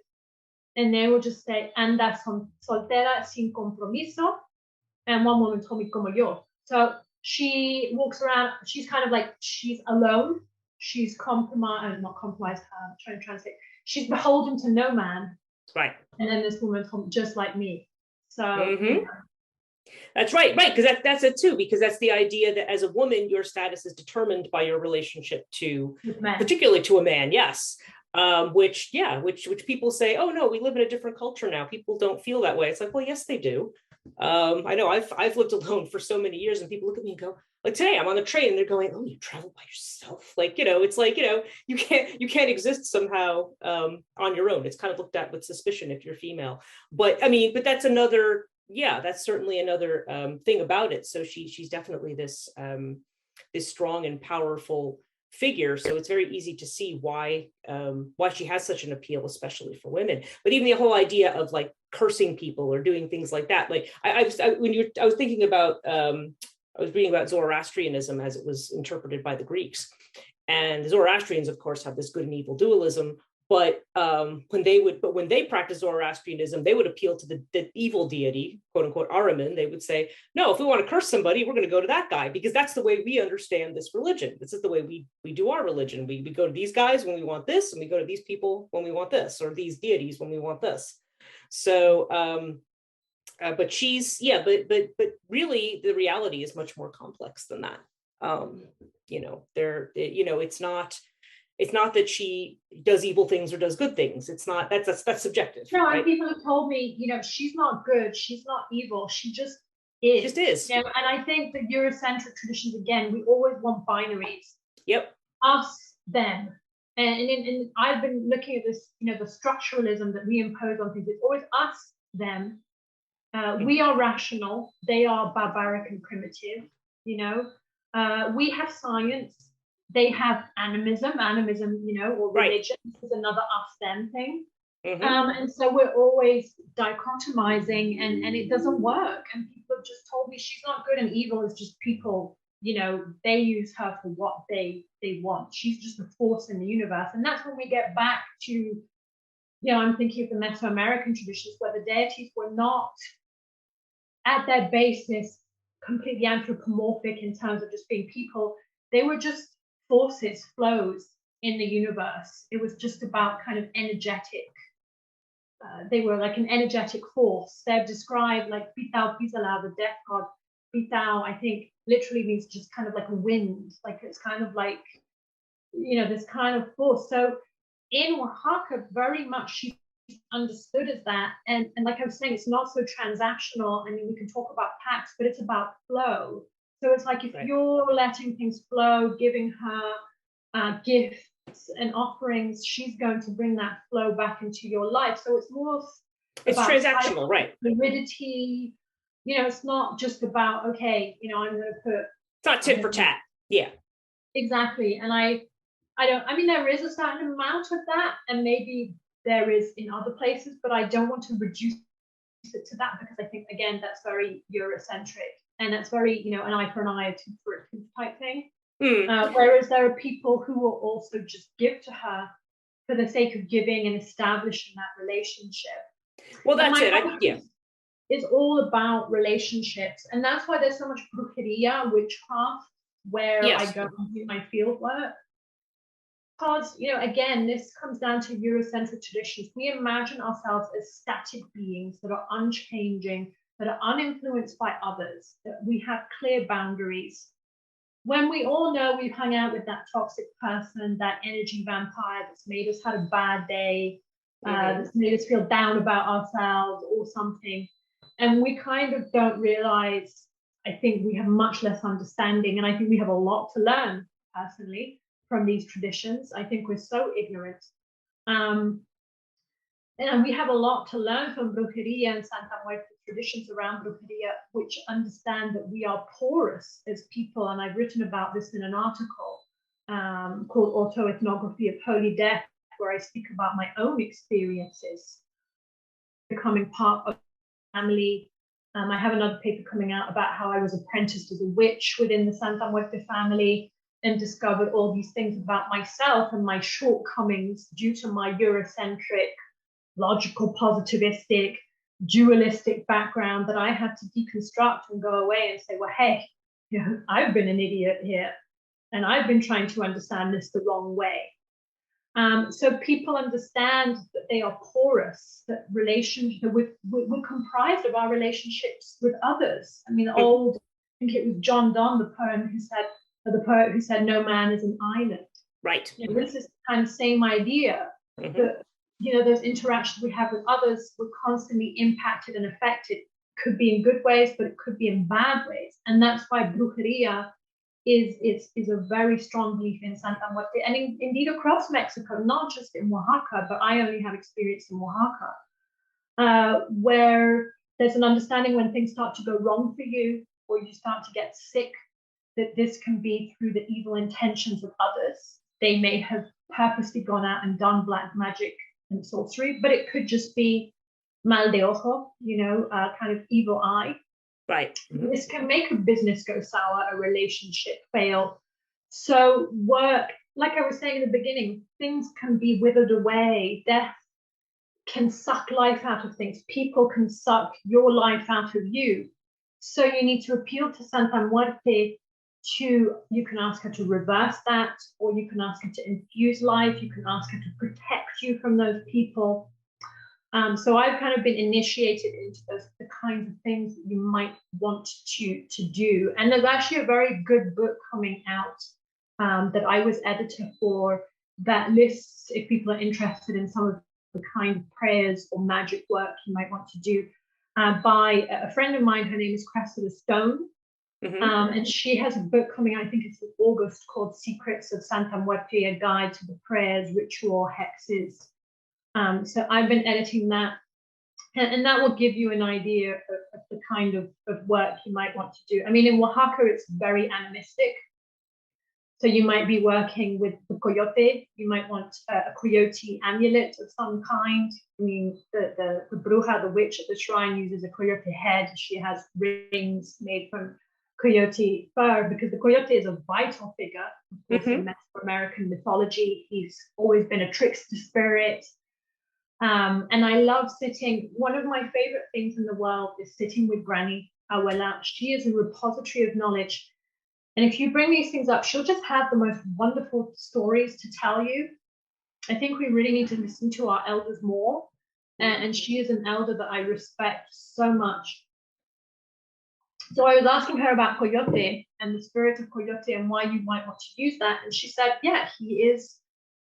And they will just say, anda soltera sin compromiso. And one woman told me, como yo. So she walks around, she's kind of like, she's alone. She's compromised, not compromised, trying to translate. She's beholden to no man. Right. And then this woman told me, just like me. So That's right, because that's it too, because that's the idea that as a woman, your status is determined by your relationship to, particularly to a man, yes. Which people say, oh no, we live in a different culture now. People don't feel that way. It's like, well, yes, they do. I know I've lived alone for so many years, and people look at me and go, like today I'm on the train and they're going, oh, you travel by yourself? Like, it's like, you can't exist somehow on your own. It's kind of looked at with suspicion if you're female. But I mean, but that's another, that's certainly another thing about it. So she's definitely this strong and powerful figure. So it's very easy to see why she has such an appeal, especially for women. But even the whole idea of like cursing people or doing things like that. Like I was thinking about, I was reading about Zoroastrianism as it was interpreted by the Greeks. And the Zoroastrians, of course, have this good and evil dualism. But when they practice Zoroastrianism, they would appeal to the evil deity, quote unquote, Ahriman. They would say, no, if we want to curse somebody, we're going to go to that guy, because that's the way we understand this religion. This is the way we do our religion. We go to these guys when we want this, and we go to these people when we want this, or these deities when we want this. So, but she's, but really the reality is much more complex than that. It's not that she does evil things or does good things. It's not, that's subjective. No, right? And people have told me, she's not good, she's not evil, she just is. Just is. And I think the Eurocentric traditions, again, we always want binaries. Yep. Us, them. And I've been looking at this, the structuralism that we impose on things. It's always us, them. We are rational. They are barbaric and primitive. You know, we have science. They have animism, or religion. Right. This is another us-them thing. And so we're always dichotomizing, and it doesn't work. And people have just told me she's not good and evil is just people, they use her for what they want. She's just a force in the universe. And that's when we get back to, I'm thinking of the Mesoamerican traditions where the deities were not at their basis completely anthropomorphic in terms of just being people. They were just forces, flows in the universe. It was just about kind of energetic. They were like an energetic force. They're described like Pitao Pisala, the death god. Pitao, I think, literally means just kind of like a wind. Like it's kind of like, this kind of force. So in Oaxaca, very much she's understood as that. And like I was saying, it's not so transactional. I mean, we can talk about pacts, but it's about flow. So it's like if you're letting things flow, giving her gifts and offerings, she's going to bring that flow back into your life. So it's more about transactional, right? Fluidity. It's not just about, okay, I'm going to put. It's not tit for tat. Yeah. Exactly. And I mean, there is a certain amount of that, and maybe there is in other places, but I don't want to reduce it to that because I think, again, that's very Eurocentric. And that's very, an eye for an eye, a tooth for a tooth type thing. Whereas there are people who will also just give to her for the sake of giving and establishing that relationship. Well, that's it. It's all about relationships. And that's why there's so much brujeria, witchcraft, where I go and do my field work. Because, again, this comes down to Eurocentric traditions. We imagine ourselves as static beings that are unchanging, that are uninfluenced by others, that we have clear boundaries. When we all know we've hung out with that toxic person, that energy vampire that's made us had a bad day, that's made us feel down about ourselves or something, and we kind of don't realize, I think we have much less understanding, and I think we have a lot to learn, personally, from these traditions. I think we're so ignorant. And we have a lot to learn from brujeria and Santa Muerte traditions around brujeria, which understand that we are porous as people. And I've written about this in an article called Autoethnography of Holy Death, where I speak about my own experiences becoming part of family. I have another paper coming out about how I was apprenticed as a witch within the Santa Muerte family and discovered all these things about myself and my shortcomings due to my Eurocentric, logical, positivistic, dualistic background that I had to deconstruct and go away and say, well, hey, I've been an idiot here and I've been trying to understand this the wrong way. So people understand that they are porous, that we're comprised of our relationships with others. I mean, I think it was John Donne, the poet who said, no man is an island. Right. This is the kind of same idea that, those interactions we have with others, we're constantly impacted and affected. Could be in good ways, but it could be in bad ways. And that's why brujeria is a very strong belief in Santa Muerte, and indeed across Mexico, not just in Oaxaca, but I only have experience in Oaxaca, where there's an understanding when things start to go wrong for you, or you start to get sick, that this can be through the evil intentions of others. They may have purposely gone out and done black magic and sorcery, but it could just be mal de ojo, kind of evil eye. Right. This can make a business go sour, a relationship fail. So work, like I was saying in the beginning, things can be withered away. Death can suck life out of things. People can suck your life out of you. So you need to appeal to Santa Muerte you can ask her to reverse that, or you can ask her to infuse life. You can ask her to protect you from those people. So I've kind of been initiated into the kinds of things that you might want to do. And there's actually a very good book coming out that I was editor for that lists, if people are interested in some of the kind of prayers or magic work you might want to do, by a friend of mine. Her name is Cressida Stone. And she has a book coming out, I think it's in August, called Secrets of Santa Muerte, a guide to the prayers, ritual, hexes. So I've been editing that. And that will give you an idea of the kind of work you might want to do. I mean, in Oaxaca, it's very animistic. So you might be working with the coyote. You might want a coyote amulet of some kind. I mean, the bruja, the witch at the shrine, uses a coyote head. She has rings made from coyote fur because the coyote is a vital figure, of course, in Mesoamerican mythology. He's always been a trickster spirit. And I love sitting. One of my favorite things in the world is sitting with Granny Abuela. She is a repository of knowledge. And if you bring these things up, she'll just have the most wonderful stories to tell you. I think we really need to listen to our elders more. And she is an elder that I respect so much. So I was asking her about coyote and the spirit of coyote and why you might want to use that. And she said, yeah, he is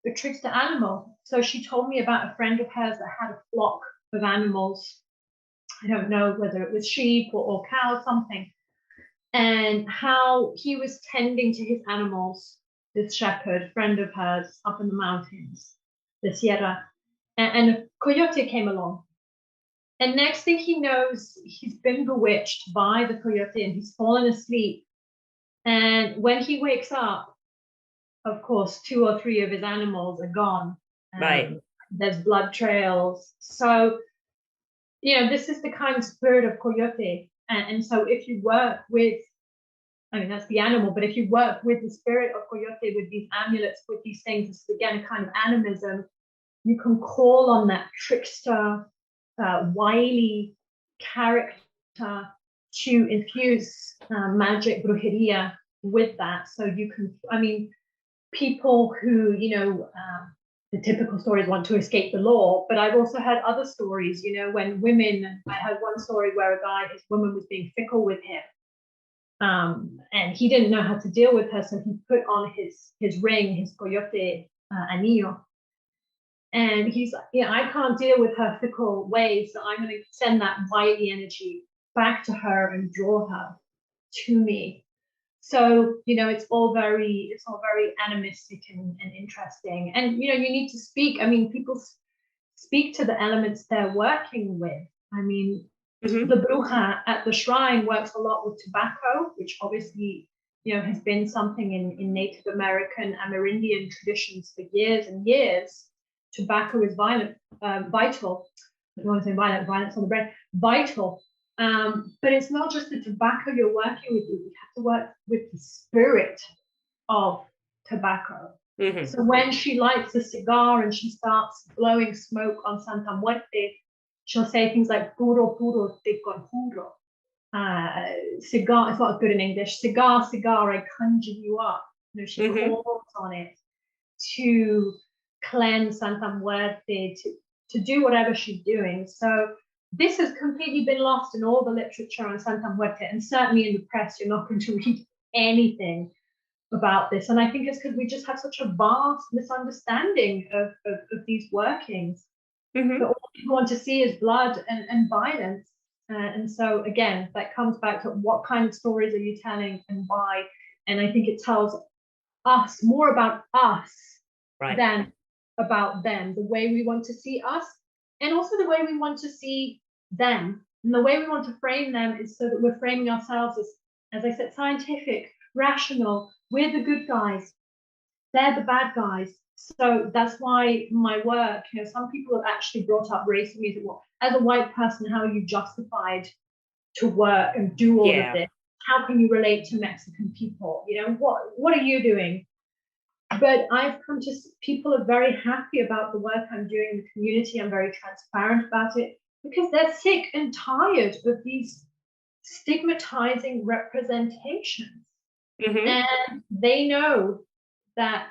a trickster animal. So she told me about a friend of hers that had a flock of animals. I don't know whether it was sheep or cow, something. And how he was tending to his animals, this shepherd, friend of hers, up in the mountains, the Sierra, and a coyote came along. And next thing he knows, he's been bewitched by the coyote and he's fallen asleep. And when he wakes up, of course, 2 or 3 of his animals are gone. Right. There's blood trails. So, this is the kind of spirit of coyote. And so if you work with, I mean, that's the animal, but if you work with the spirit of coyote, with these amulets, with these things, this is again a kind of animism, you can call on that trickster, wily character to infuse magic, brujeria with that. So you can, I mean, people who, the typical stories want to escape the law, but I've also heard other stories, when women, I heard one story where a guy, his woman was being fickle with him. And he didn't know how to deal with her, so he put on his ring, his coyote anillo. And he's like, I can't deal with her fickle ways, so I'm going to send that wily energy back to her and draw her to me. So, it's all very animistic and interesting. And, you need to speak. I mean, people speak to the elements they're working with. I mean, the bruja at the shrine works a lot with tobacco, which obviously, has been something in Native American, Amerindian traditions for years and years. Tobacco is vital. I don't want to say violence on the brain, vital. But it's not just the tobacco you're working with, you have to work with the spirit of tobacco. So when she lights a cigar and she starts blowing smoke on Santa Muerte, she'll say things like puro, puro, te conjuro. Cigar, it's not good in English. Cigar, I conjure you up. She calls on it to cleanse Santa Muerte, to do whatever she's doing. So this has completely been lost in all the literature on Santa Muerte, and certainly in the press, you're not going to read anything about this. And I think it's because we just have such a vast misunderstanding of these workings. But all people want to see is blood and violence. And so, again, that comes back to what kind of stories are you telling and why? And I think it tells us more about us than about them, the way we want to see us, and also the way we want to see them. And the way we want to frame them is so that we're framing ourselves as I said, scientific, rational. We're the good guys. They're the bad guys. So that's why my work, some people have actually brought up race and music. Well, as a white person, how are you justified to work and do all of this? How can you relate to Mexican people? What are you doing? But I've come to, people are very happy about the work I'm doing in the community. I'm very transparent about it because they're sick and tired of these stigmatizing representations. And they know that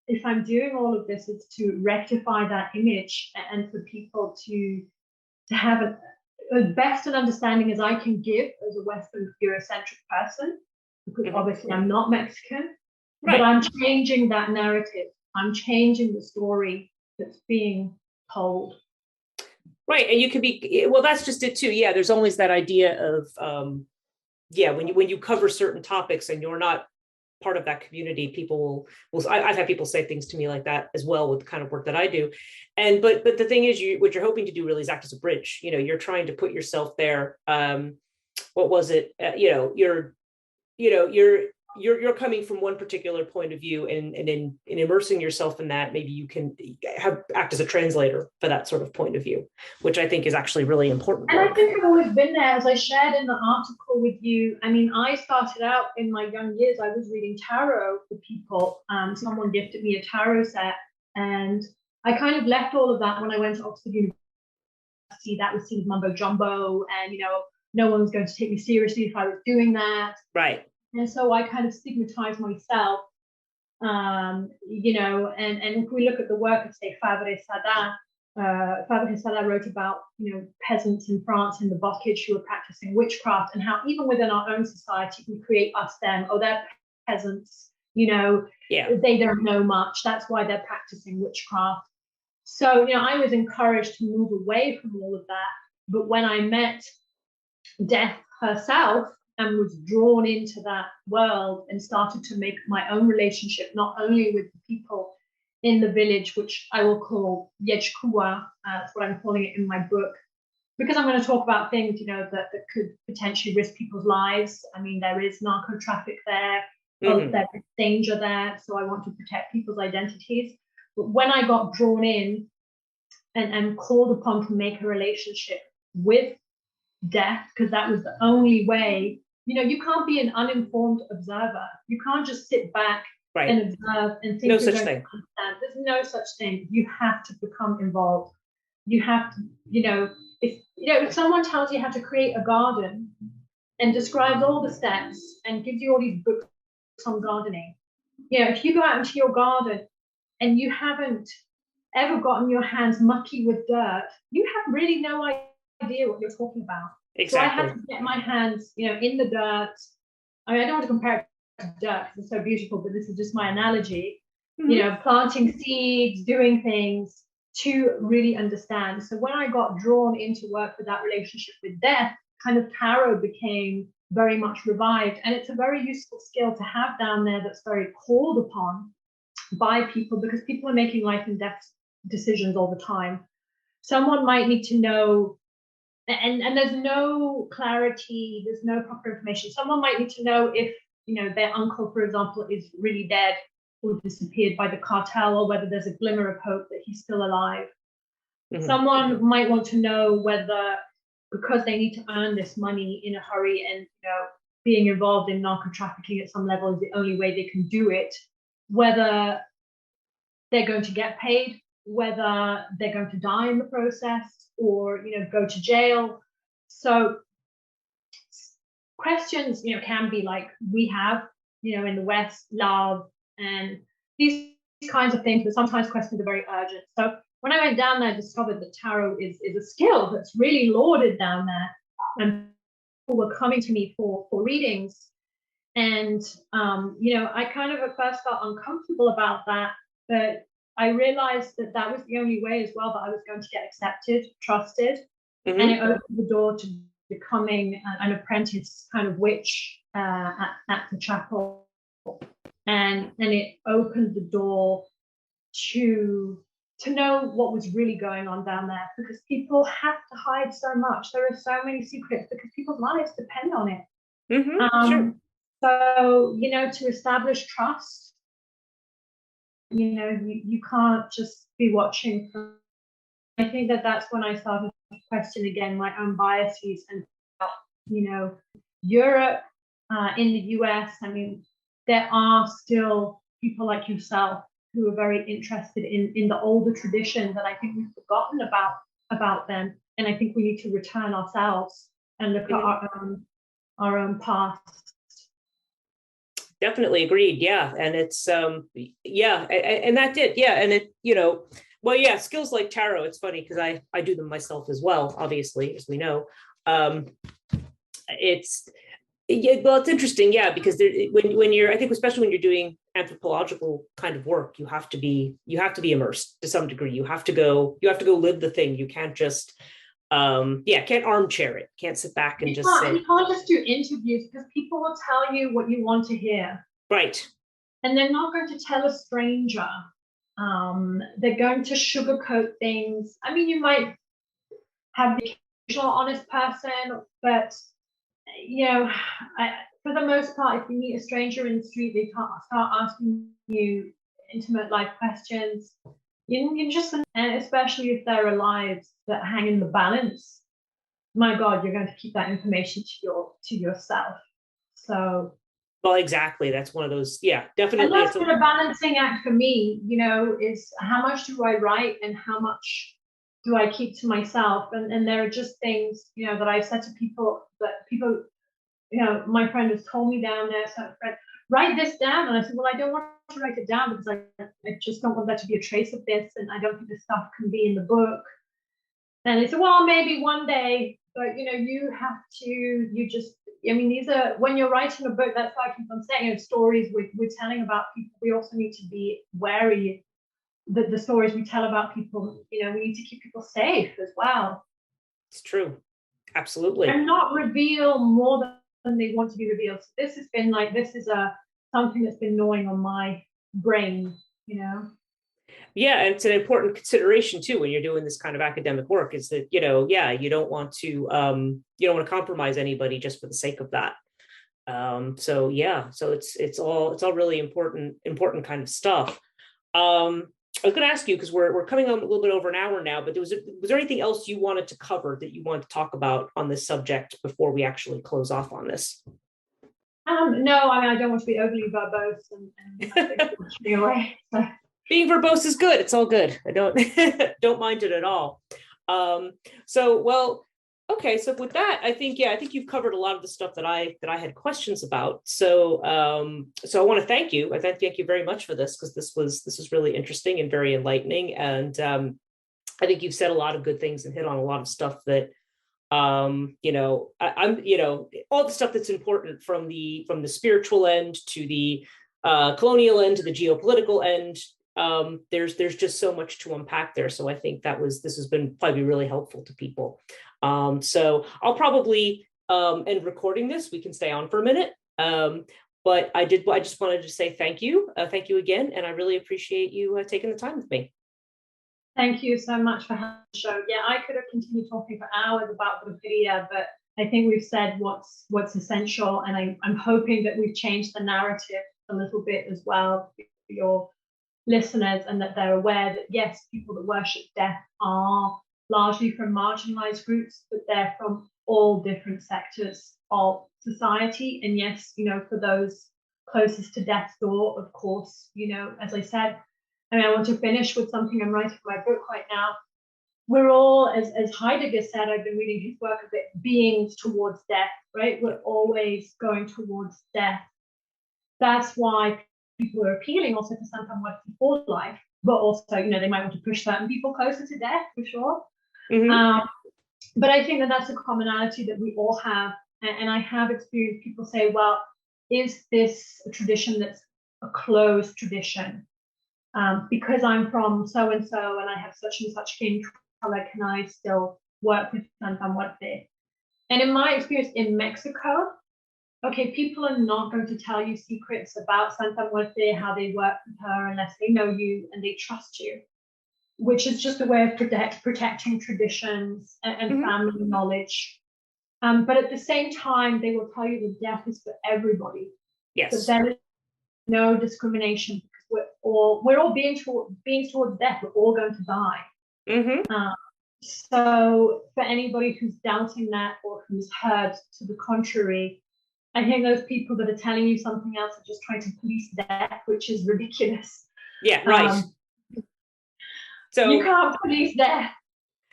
if I'm doing all of this, it's to rectify that image and for people to have as best an understanding as I can give as a Western Eurocentric person, because obviously I'm not Mexican. But I'm changing that narrative. I'm changing the story that's being told. Right. And you can be, well, that's just it too. Yeah. There's always that idea of, when you cover certain topics and you're not part of that community, people will I've had people say things to me like that as well with the kind of work that I do. And but the thing is, what you're hoping to do really is act as a bridge. You're trying to put yourself there. What was it? You're coming from one particular point of view, and in immersing yourself in that, maybe you can act as a translator for that sort of point of view, which I think is actually really important. And I think I've always been there, as I shared in the article with you. I mean, I started out in my young years, I was reading tarot for people. Someone gifted me a tarot set, and I kind of left all of that when I went to Oxford University. That was seen as mumbo jumbo, and no one was going to take me seriously if I was doing that. Right. And so I kind of stigmatized myself, and if we look at the work of, say, Fabre Sada wrote about, peasants in France in the bocage who were practicing witchcraft, and how even within our own society, we create us, them, oh, they're peasants, they don't know much. That's why they're practicing witchcraft. So, I was encouraged to move away from all of that. But when I met Death herself, and was drawn into that world and started to make my own relationship, not only with the people in the village, which I will call Chthonia, that's what I'm calling it in my book, because I'm going to talk about things, that could potentially risk people's lives. I mean, there is narco traffic there, there is danger there, so I want to protect people's identities. But when I got drawn in and called upon to make a relationship with Death, because that was the only way. You can't be an uninformed observer. You can't just sit back and observe and think no such thing. Understand. There's no such thing. You have to become involved. You have to, if someone tells you how to create a garden and describes all the steps and gives you all these books on gardening, if you go out into your garden and you haven't ever gotten your hands mucky with dirt, you have really no idea what you're talking about. Exactly. So I had to get my hands, in the dirt. I mean, I don't want to compare it to dirt because it's so beautiful, but this is just my analogy. Planting seeds, doing things to really understand. So when I got drawn into work with that relationship with Death, kind of tarot became very much revived. And it's a very useful skill to have down there that's very called upon by people, because people are making life and death decisions all the time. Someone might need to know, and there's no clarity, there's no proper information. Someone might need to know if, their uncle, for example, is really dead or disappeared by the cartel, or whether there's a glimmer of hope that he's still alive. Someone might want to know whether, because they need to earn this money in a hurry, and being involved in narco trafficking at some level is the only way they can do it, whether they're going to get paid, whether they're going to die in the process, or go to jail. So questions can be like we have in the West, love and these kinds of things, but sometimes questions are very urgent. So when I went down there, I discovered that tarot is a skill that's really lauded down there, and people were coming to me for readings, and I kind of at first felt uncomfortable about that, but I realized that that was the only way as well that I was going to get accepted, trusted, and it opened the door to becoming an apprentice kind of witch at the chapel, and it opened the door to know what was really going on down there, because people have to hide so much. There are so many secrets because people's lives depend on it. Sure. So to establish trust, you can't just be watching. I think that's when I started to question again my own biases, and Europe, in the US. I mean, there are still people like yourself who are very interested in the older traditions, and I think we've forgotten about them. And I think we need to return ourselves and look at our own past. Definitely agreed. Yeah. And it's, and that did. Yeah. And it, skills like tarot, it's funny because I do them myself as well, obviously, as we know. It's interesting. Yeah. Because when you're, I think, especially when you're doing anthropological kind of work, you have to be immersed to some degree. You have to go live the thing. You can't just, can't armchair it. Can't sit back and you can't just do interviews, because people will tell you what you want to hear. Right. and they're not going to tell a stranger. They're going to sugarcoat things. I mean, you might have the occasional honest person, but for the most part, if you meet a stranger in the street, they start asking you intimate life questions. You just, and especially if there are lives that hang in the balance, my God, you're going to keep that information to yourself. So, well, exactly. That's one of those. Yeah, definitely. And that's been a balancing act for me. Is how much do I write and how much do I keep to myself? And there are just things that I've said to people that people. My friend has told me down there, so friend, write this down. And I said, well, I don't want to write it down because I just don't want there to be a trace of this. And I don't think this stuff can be in the book. And they said, well, maybe one day, but you have to, these are, when you're writing a book, that's why I keep on saying, stories we're telling about people, we also need to be wary that the stories we tell about people, we need to keep people safe as well. It's true. Absolutely. And not reveal more than they want to be revealed. So this has been something that's been gnawing on my brain, Yeah, and it's an important consideration too when you're doing this kind of academic work. Is that you don't want to compromise anybody just for the sake of that. So it's all really important kind of stuff. I was going to ask you, because we're coming on a little bit over an hour now, but was there anything else you wanted to cover that you wanted to talk about on this subject before we actually close off on this? No, I don't want to be overly verbose and anyway. So. Being verbose is good. It's all good. I don't mind it at all. Okay. So with that, I think you've covered a lot of the stuff that I had questions about. So I want to thank you. I thank you very much for this, because this was really interesting and very enlightening. And I think you've said a lot of good things and hit on a lot of stuff that I'm all the stuff that's important from the spiritual end to the colonial end to the geopolitical end. There's just so much to unpack there. So I think this has been probably really helpful to people. So I'll probably end recording this. We can stay on for a minute. But I just wanted to say thank you. Thank you again. And I really appreciate you taking the time with me. Thank you so much for having the show. Yeah, I could have continued talking for hours about the video, but I think we've said what's essential. And I'm hoping that we've changed the narrative a little bit as well for your listeners, and that they're aware that yes, people that worship death are largely from marginalized groups, but they're from all different sectors of society. And yes, for those closest to death's door, of course, as I said, I want to finish with something I'm writing my book right now. We're all, as Heidegger said, I've been reading his work a bit, beings towards death, right? We're always going towards death. That's why people are appealing also to something like before life, but also, they might want to push certain people closer to death, for sure. Mm-hmm. But I think that's a commonality that we all have. And I have experienced people say, well, is this a tradition that's a closed tradition? Because I'm from so-and-so and I have such and such skin color, can I still work with Santa Muerte? And in my experience in Mexico, okay, people are not going to tell you secrets about Santa Muerte, how they work with her, unless they know you and they trust you, which is just a way of protecting traditions and mm-hmm. family knowledge. But at the same time, they will tell you that death is for everybody. Yes. That there is no discrimination, because we're all beings towards death. We're all going to die. Mm-hmm. So for anybody who's doubting that or who's heard to the contrary, I think those people that are telling you something else are just trying to police death, which is ridiculous. Yeah, right. So you can't police death.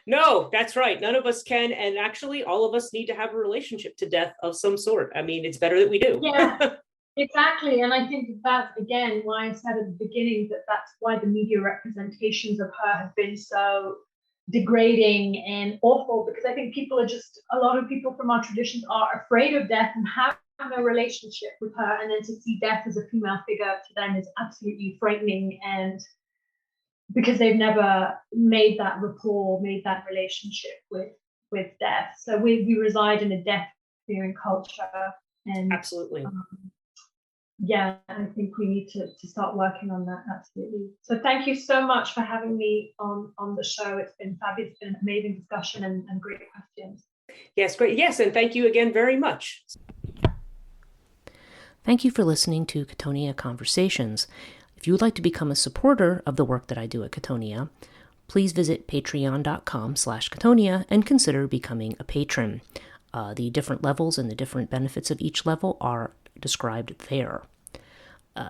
No, that's right. None of us can. And actually, all of us need to have a relationship to death of some sort. I mean, it's better that we do. Yeah, exactly. And I think that's, again, why I said at the beginning that's why the media representations of her have been so degrading and awful, because I think a lot of people from our traditions are afraid of death and have no relationship with her. And then to see death as a female figure to them is absolutely frightening, and because they've never made that rapport, made that relationship with death. So we reside in a death-fearing culture, and absolutely, yeah, I think we need to start working on that, absolutely. So thank you so much for having me on the show. It's been fabulous, it's been an amazing discussion and great questions. Yes, great. Yes, and thank you again very much. Thank you for listening to Chthonia Conversations. If you would like to become a supporter of the work that I do at Chthonia, please visit patreon.com/Chthonia and consider becoming a patron. The different levels and the different benefits of each level are described there.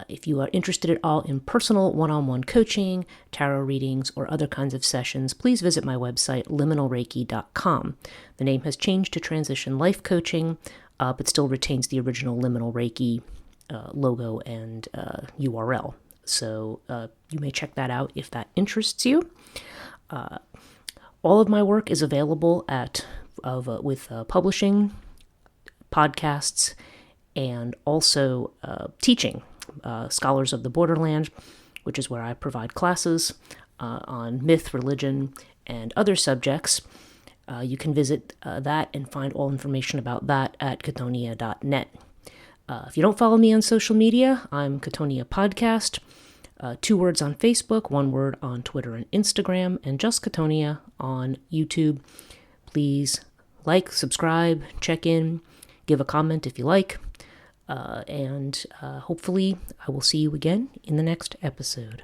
If you are interested at all in personal one-on-one coaching, tarot readings, or other kinds of sessions, please visit my website, liminalreiki.com. The name has changed to Transition Life Coaching, but still retains the original Liminal Reiki logo and URL. So you may check that out if that interests you. All of my work is available with publishing, podcasts, and also teaching. Scholars of the Borderland, which is where I provide classes on myth, religion, and other subjects. You can visit that and find all information about that at chthonia.net. If you don't follow me on social media, I'm Chthonia Podcast. 2 words on Facebook, 1 word on Twitter and Instagram, and just Chthonia on YouTube. Please like, subscribe, check in, give a comment if you like. And hopefully I will see you again in the next episode.